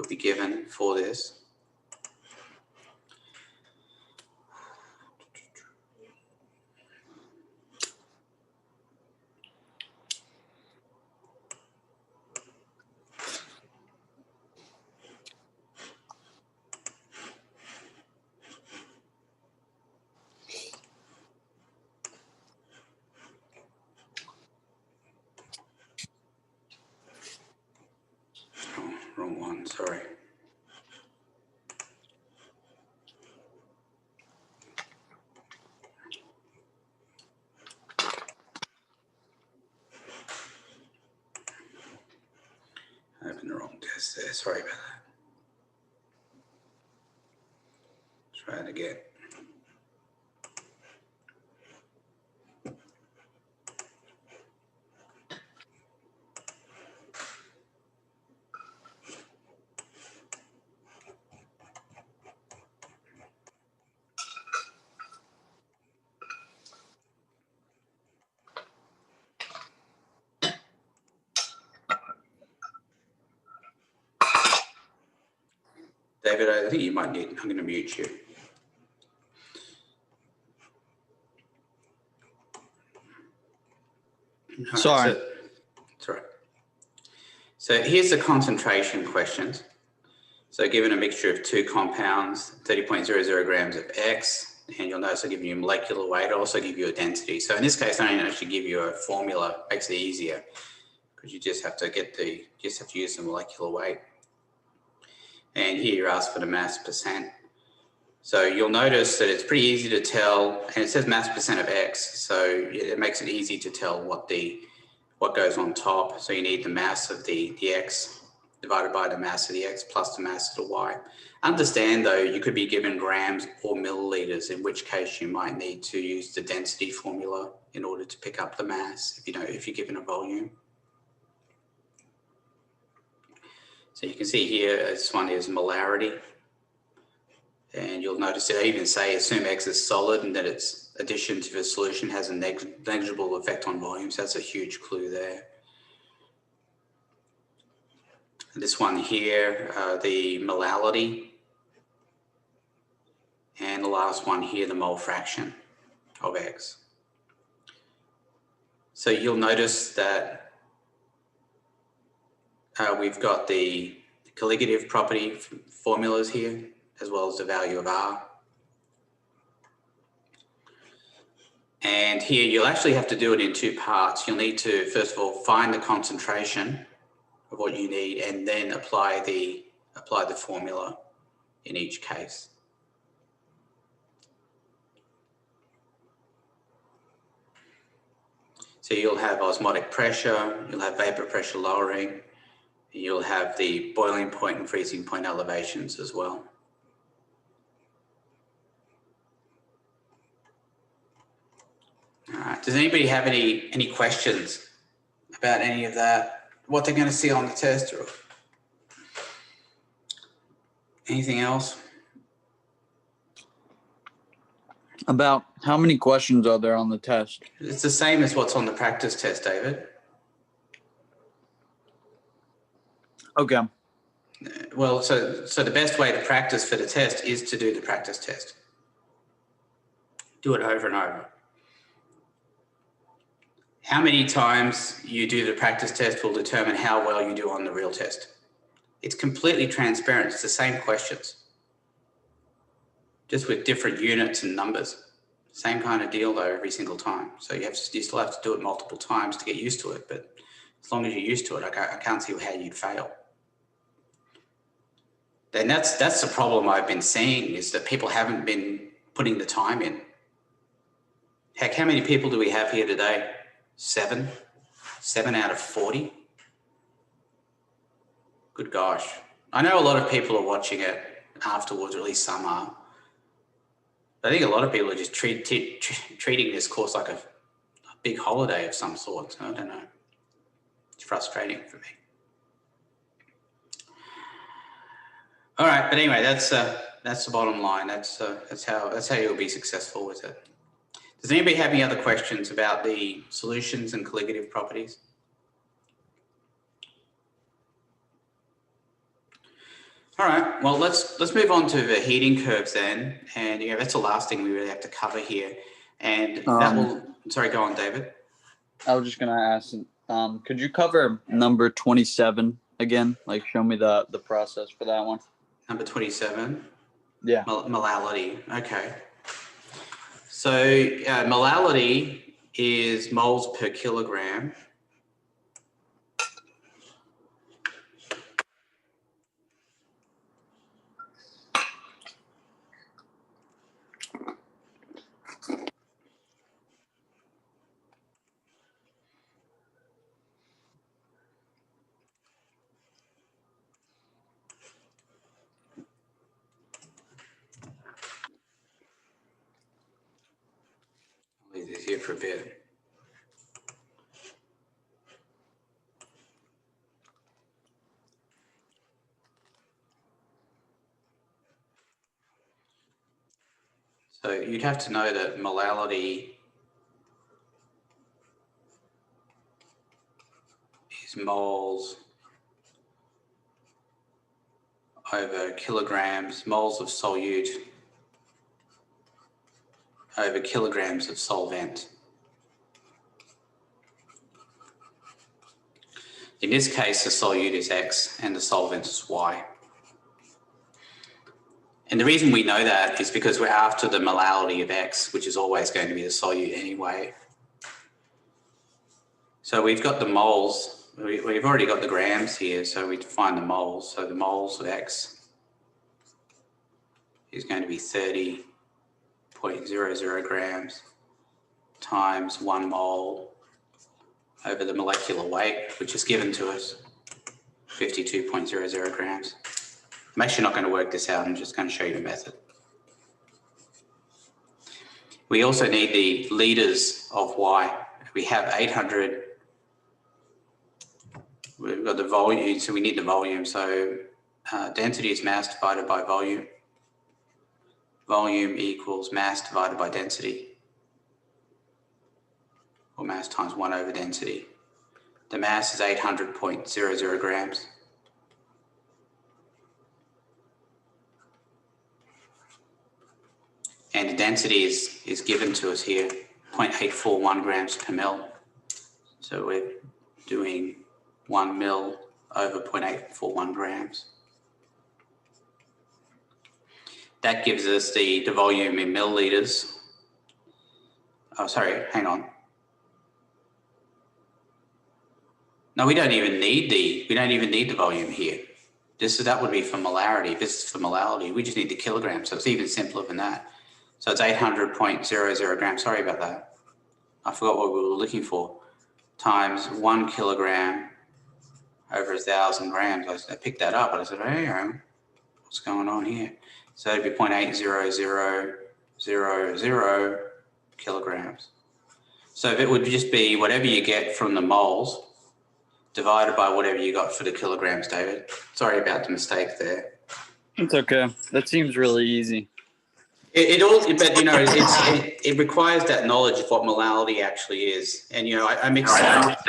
be given for this. Oh, wrong one, sorry. I opened the wrong test there, sorry about that. Try it again. David, I think you might need, I'm going to mute you. Sorry. Sorry. So here's the concentration questions. So given a mixture of two compounds, 30.00 grams of X, and you'll notice I'll give you a molecular weight, I'll also give you a density. So in this case, I don't actually give you a formula, makes it easier, because you just have to use the molecular weight. And here you're asked for the mass percent. So you'll notice that it's pretty easy to tell, and it says mass percent of X, so it makes it easy to tell what goes on top. So you need the mass of the X divided by the mass of the X plus the mass of the Y. Understand though, you could be given grams or milliliters, in which case you might need to use the density formula in order to pick up the mass if you're given a volume. So you can see here, this one is molarity. And you'll notice it even say, assume X is solid and that its addition to the solution has a negligible effect on volume. So that's a huge clue there. And this one here, the molality. And the last one here, the mole fraction of X. So you'll notice that we've got the colligative property formulas here, as well as the value of R. And here you'll actually have to do it in two parts. You'll need to, first of all, find the concentration of what you need and then apply the formula in each case. So you'll have osmotic pressure, you'll have vapor pressure lowering, you'll have the boiling point and freezing point elevations as well. All right. Does anybody have any questions about any of that? What they're going to see on the test, or anything else? About how many questions are there on the test? It's the same as what's on the practice test, David. Okay. Well, so the best way to practice for the test is to do the practice test. Do it over and over. How many times you do the practice test will determine how well you do on the real test. It's completely transparent. It's the same questions, just with different units and numbers. Same kind of deal though every single time. So you still have to do it multiple times to get used to it. But as long as you're used to it, I can't see how you'd fail. And that's the problem I've been seeing, is that people haven't been putting the time in. Heck, how many people do we have here today? 7 out of 40. Good gosh. I know a lot of people are watching it afterwards, or at least some are. I think a lot of people are just treating this course like a big holiday of some sort. So I don't know. It's frustrating for me. All right, but anyway, that's the bottom line. That's how you'll be successful with it. Does anybody have any other questions about the solutions and colligative properties? All right, well, let's move on to the heating curves then. And yeah, that's the last thing we really have to cover here. And that will, sorry, go on, David. I was just gonna ask, could you cover number 27 again? Like, show me the process for that one. Number 27. Yeah. Molality. Okay. So molality is moles per kilogram. Leave this here for a bit. So you'd have to know that molality is moles over kilograms, moles of solute over kilograms of solvent. In this case, the solute is X and the solvent is Y. And the reason we know that is because we're after the molality of X, which is always going to be the solute anyway. So we've got the moles, we've already got the grams here, so we define the moles. So the moles of X is going to be 30.00 grams times 1 mole over the molecular weight, which is given to us, 52.00 grams. I'm actually not going to work this out, I'm just going to show you the method. We also need the liters of Y. We have 800, we've got the volume, so we need the volume. So density is mass divided by volume. Volume equals mass divided by density, or mass times 1 over density. The mass is 800.00 grams. And the density is given to us here, 0.841 grams per mil. So we're doing 1 mil over 0.841 grams. That gives us the volume in milliliters. Oh, sorry, hang on. No, we don't even need the volume here. That would be for molarity. This is for molality. We just need the kilogram. So it's even simpler than that. So it's 800.00 grams. Sorry about that. I forgot what we were looking for. Times 1 kilogram over 1,000 grams. I picked that up, but I said, hey, what's going on here? So it'd be 0.80000 kilograms. So it would just be whatever you get from the moles divided by whatever you got for the kilograms, David. Sorry about the mistake there. It's okay. That seems really easy. But you know, it requires that knowledge of what molality actually is. And you know, I mixed it up.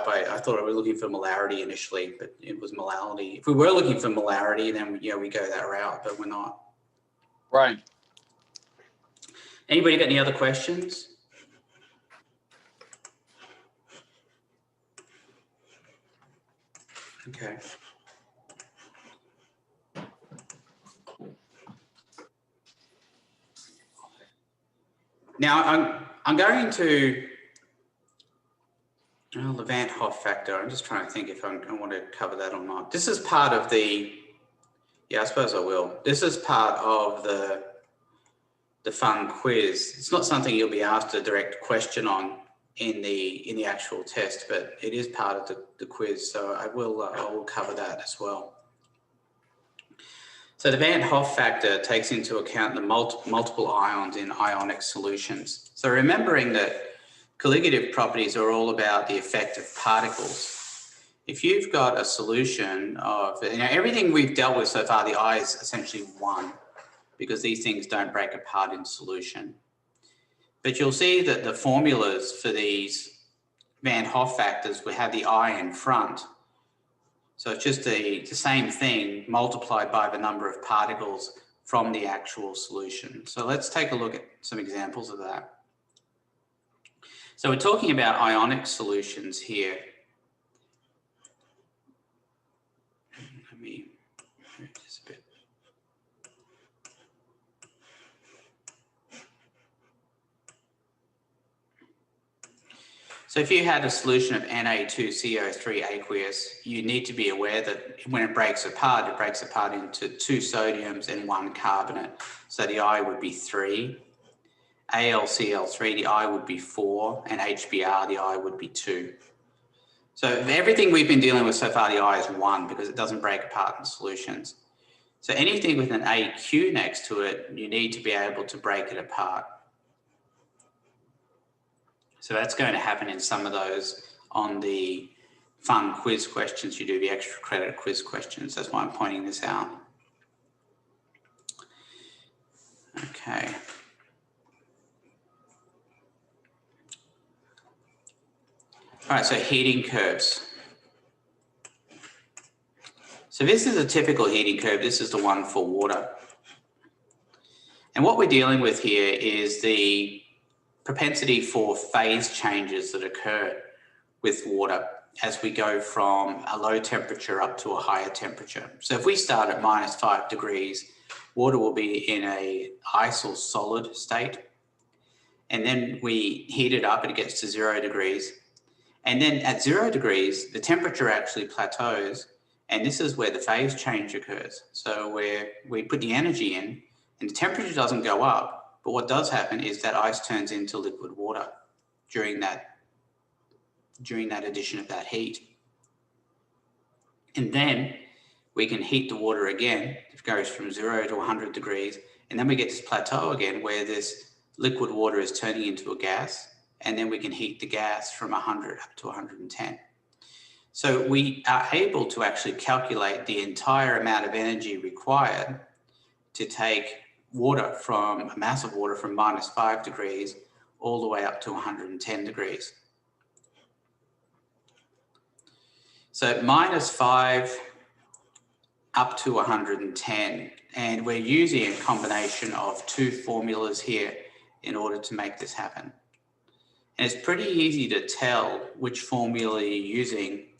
I thought I was looking for molarity initially, but it was molality. If we were looking for molarity, then yeah, we go that route, but we're not. Right. Anybody got any other questions? Okay. Now I'm going to Levant Hof Factor. I'm just trying to think if I want to cover that or not. This is part of the, yeah, I suppose I will. This is part of the fun quiz. It's not something you'll be asked a direct question on in the actual test, but it is part of the quiz. So I will cover that as well. So the Van Hof factor takes into account the multiple ions in ionic solutions. So remembering that colligative properties are all about the effect of particles. If you've got a solution of, everything we've dealt with so far, the I is essentially 1 because these things don't break apart in solution. But you'll see that the formulas for these Van Hof factors will have the I in front. So it's just the same thing multiplied by the number of particles from the actual solution. So let's take a look at some examples of that. So we're talking about ionic solutions here. Let me move this a bit. So if you had a solution of Na2CO3 aqueous, you need to be aware that when it breaks apart into 2 sodiums and 1 carbonate. So the I would be 3. AlCl3, the I would be 4, and HBr, the I would be 2. So everything we've been dealing with so far, the I is 1 because it doesn't break apart in solutions. So anything with an AQ next to it, you need to be able to break it apart. So that's going to happen in some of those on the fun quiz questions you do, the extra credit quiz questions. That's why I'm pointing this out. Okay. All right, so heating curves. So this is a typical heating curve. This is the one for water. And what we're dealing with here is the propensity for phase changes that occur with water as we go from a low temperature up to a higher temperature. So if we start at -5 degrees, water will be in a ice or solid state. And then we heat it up and it gets to 0 degrees. And then at 0 degrees, the temperature actually plateaus. And this is where the phase change occurs. So where we put the energy in and the temperature doesn't go up, but what does happen is that ice turns into liquid water during that addition of that heat. And then we can heat the water again. It goes from 0 to 100 degrees. And then we get this plateau again where this liquid water is turning into a gas. And then we can heat the gas from 100 up to 110. So we are able to actually calculate the entire amount of energy required to take water from, a mass of water from -5 degrees all the way up to 110 degrees. So -5 up to 110. And we're using a combination of 2 formulas here in order to make this happen. And it's pretty easy to tell which formula you're using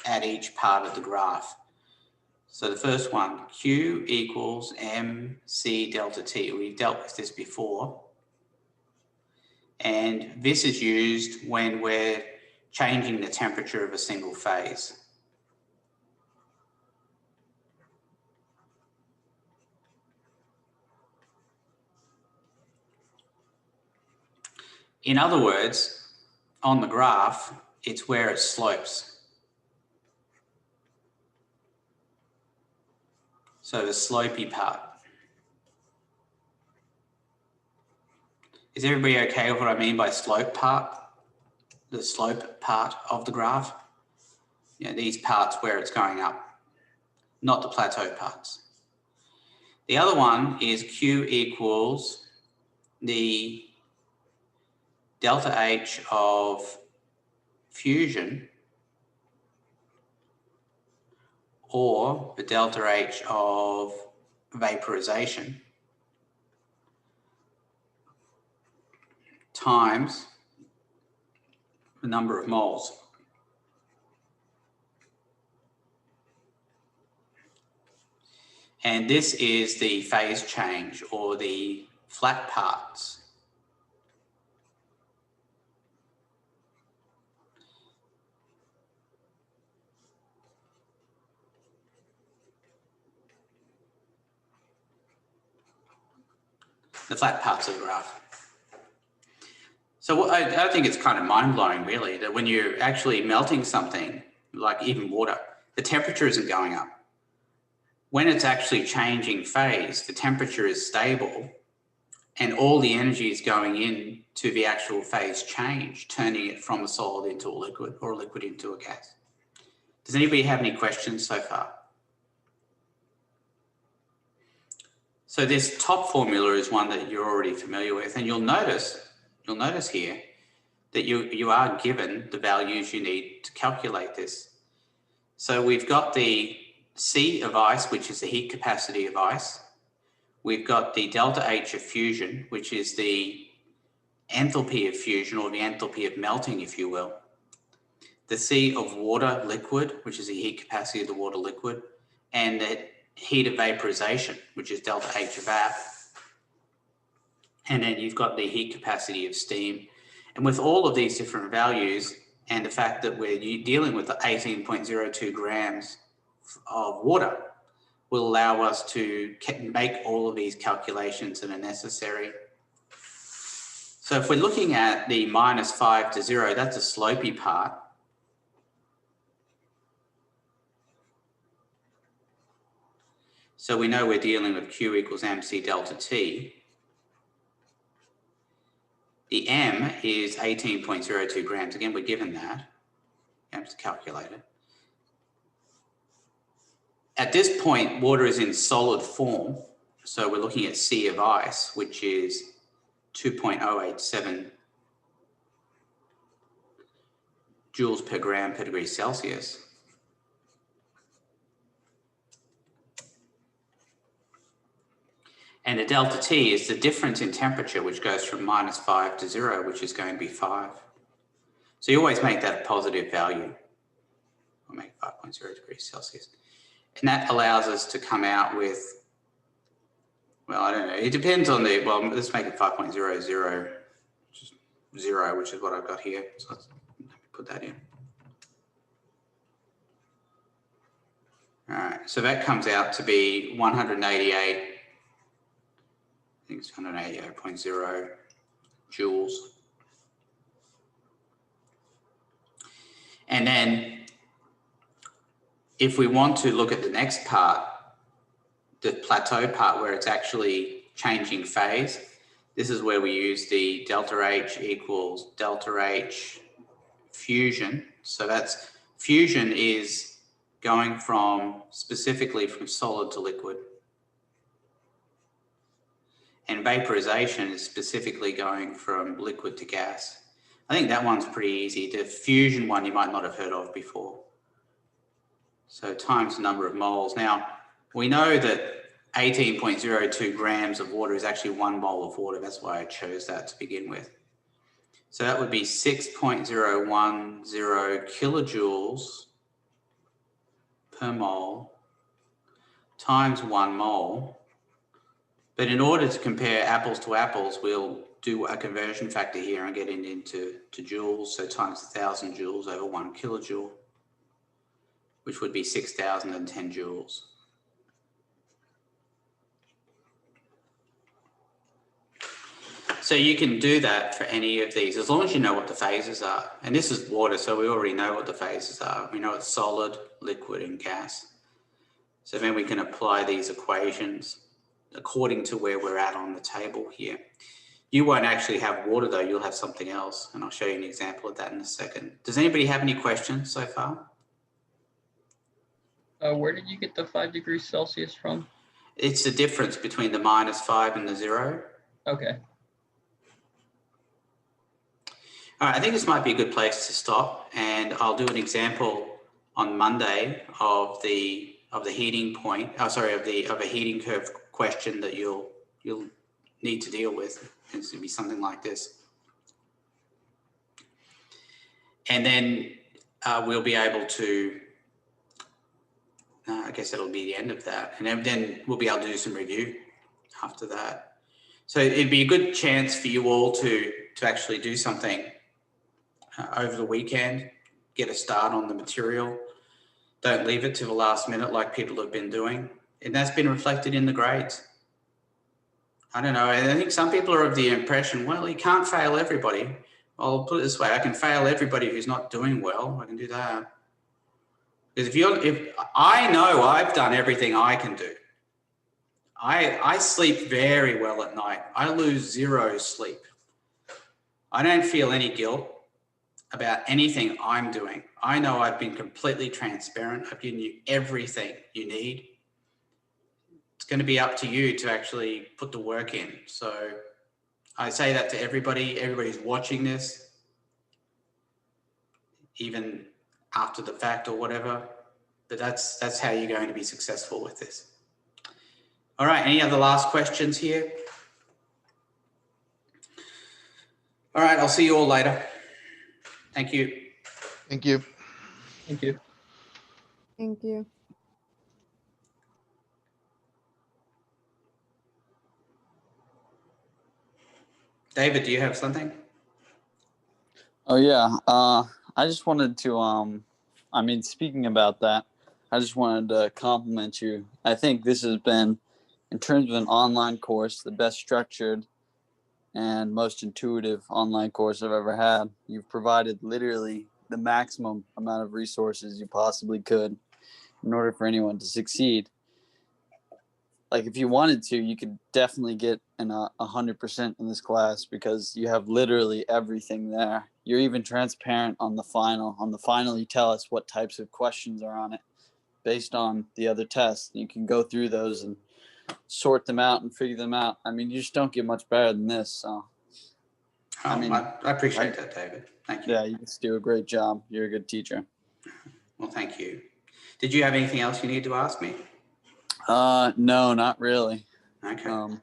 at each part of the graph. So the first one, Q equals mc delta T. We've dealt with this before. And this is used when we're changing the temperature of a single phase. In other words, on the graph, it's where it slopes. So the slopey part. Is everybody okay with what I mean by slope part? The slope part of the graph? Yeah, these parts where it's going up, not the plateau parts. The other one is Q equals the delta H of fusion or the delta H of vaporization times the number of moles. And this is the phase change or the flat parts the flat parts of the graph. So I think it's kind of mind-blowing, really, that when you're actually melting something, like even water, the temperature isn't going up. When it's actually changing phase, the temperature is stable and all the energy is going in to the actual phase change, turning it from a solid into a liquid or a liquid into a gas. Does anybody have any questions so far? So this top formula is one that you're already familiar with, and you'll notice here that you are given the values you need to calculate this. So we've got the C of ice, which is the heat capacity of ice. We've got the delta H of fusion, which is the enthalpy of fusion, or the enthalpy of melting, if you will. The C of water liquid, which is the heat capacity of the water liquid, and the heat of vaporization, which is delta H of vap. And then you've got the heat capacity of steam. And with all of these different values, and the fact that we're dealing with the 18.02 grams of water, will allow us to make all of these calculations that are necessary. So if we're looking at the -5 to 0, that's a slopey part. So we know we're dealing with Q equals MC delta T. The M is 18.02 grams. Again, we're given that. You have to calculate it. At this point, water is in solid form. So we're looking at C of ice, which is 2.087 joules per gram per degree Celsius. And the delta T is the difference in temperature, which goes from -5 to 0, which is going to be 5. So you always make that a positive value. We'll make 5.0 degrees Celsius. And that allows us to come out with, well, I don't know. It depends on the, well, let's make it 5.00, which is 0, which is what I've got here. So let me put that in. All right, so that comes out to be 188. I think it's 188.0 joules. And then if we want to look at the next part, the plateau part where it's actually changing phase, this is where we use the delta H equals delta H fusion. So that's fusion is going from specifically from solid to liquid. And vaporization is specifically going from liquid to gas. I think that one's pretty easy. The fusion one you might not have heard of before. So times the number of moles. Now, we know that 18.02 grams of water is actually 1 mole of water. That's why I chose that to begin with. So that would be 6.010 kilojoules per mole times 1 mole. But in order to compare apples to apples, we'll do a conversion factor here and get it into joules. So times 1,000 joules over 1 kilojoule, which would be 6,010 joules. So you can do that for any of these, as long as you know what the phases are. And this is water, so we already know what the phases are. We know it's solid, liquid, and gas. So then we can apply these equations according to where we're at on the table here. You won't actually have water though, you'll have something else, and I'll show you an example of that in a second. Does anybody have any questions so far? Where did you get the 5 degrees Celsius from? It's the difference between the -5 and the 0. Okay. All right, I think this might be a good place to stop, and I'll do an example on Monday of the heating point. Of a heating curve question that you'll need to deal with. It's going to be something like this, and then we'll be able to. I guess that'll be the end of that, and then we'll be able to do some review after that. So it'd be a good chance for you all to actually do something over the weekend, get a start on the material. Don't leave it to the last minute like people have been doing. And that's been reflected in the grades. I don't know. I think some people are of the impression, well, you can't fail everybody. I'll put it this way. I can fail everybody who's not doing well. I can do that. Because if I know I've done everything I can do. I sleep very well at night. I lose 0 sleep. I don't feel any guilt about anything I'm doing. I know I've been completely transparent. I've given you everything you need. It's going to be up to you to actually put the work in. So I say that to everybody. Everybody's watching this, even after the fact or whatever. But that's how you're going to be successful with this. All right, any other last questions here? All right, I'll see you all later. Thank you. Thank you. Thank you. Thank you. David, do you have something? Oh yeah. I just wanted to I mean, speaking about that, I just wanted to compliment you. I think this has been, in terms of an online course, the best structured and most intuitive online course I've ever had. You've provided literally the maximum amount of resources you possibly could in order for anyone to succeed. Like, if you wanted to, you could definitely get an 100% in this class, because you have literally everything there. You're even transparent on the final. On the final, you tell us what types of questions are on it based on the other tests. You can go through those and sort them out and figure them out. I mean, you just don't get much better than this. So, I appreciate that, David. Thank you. yeah, you just do a great job. You're a good teacher. Well, thank you. Did you have anything else you need to ask me? No, not really. Okay.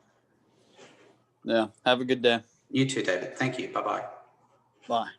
Yeah, have a good day. You too, David. Thank you. Bye-bye. Bye.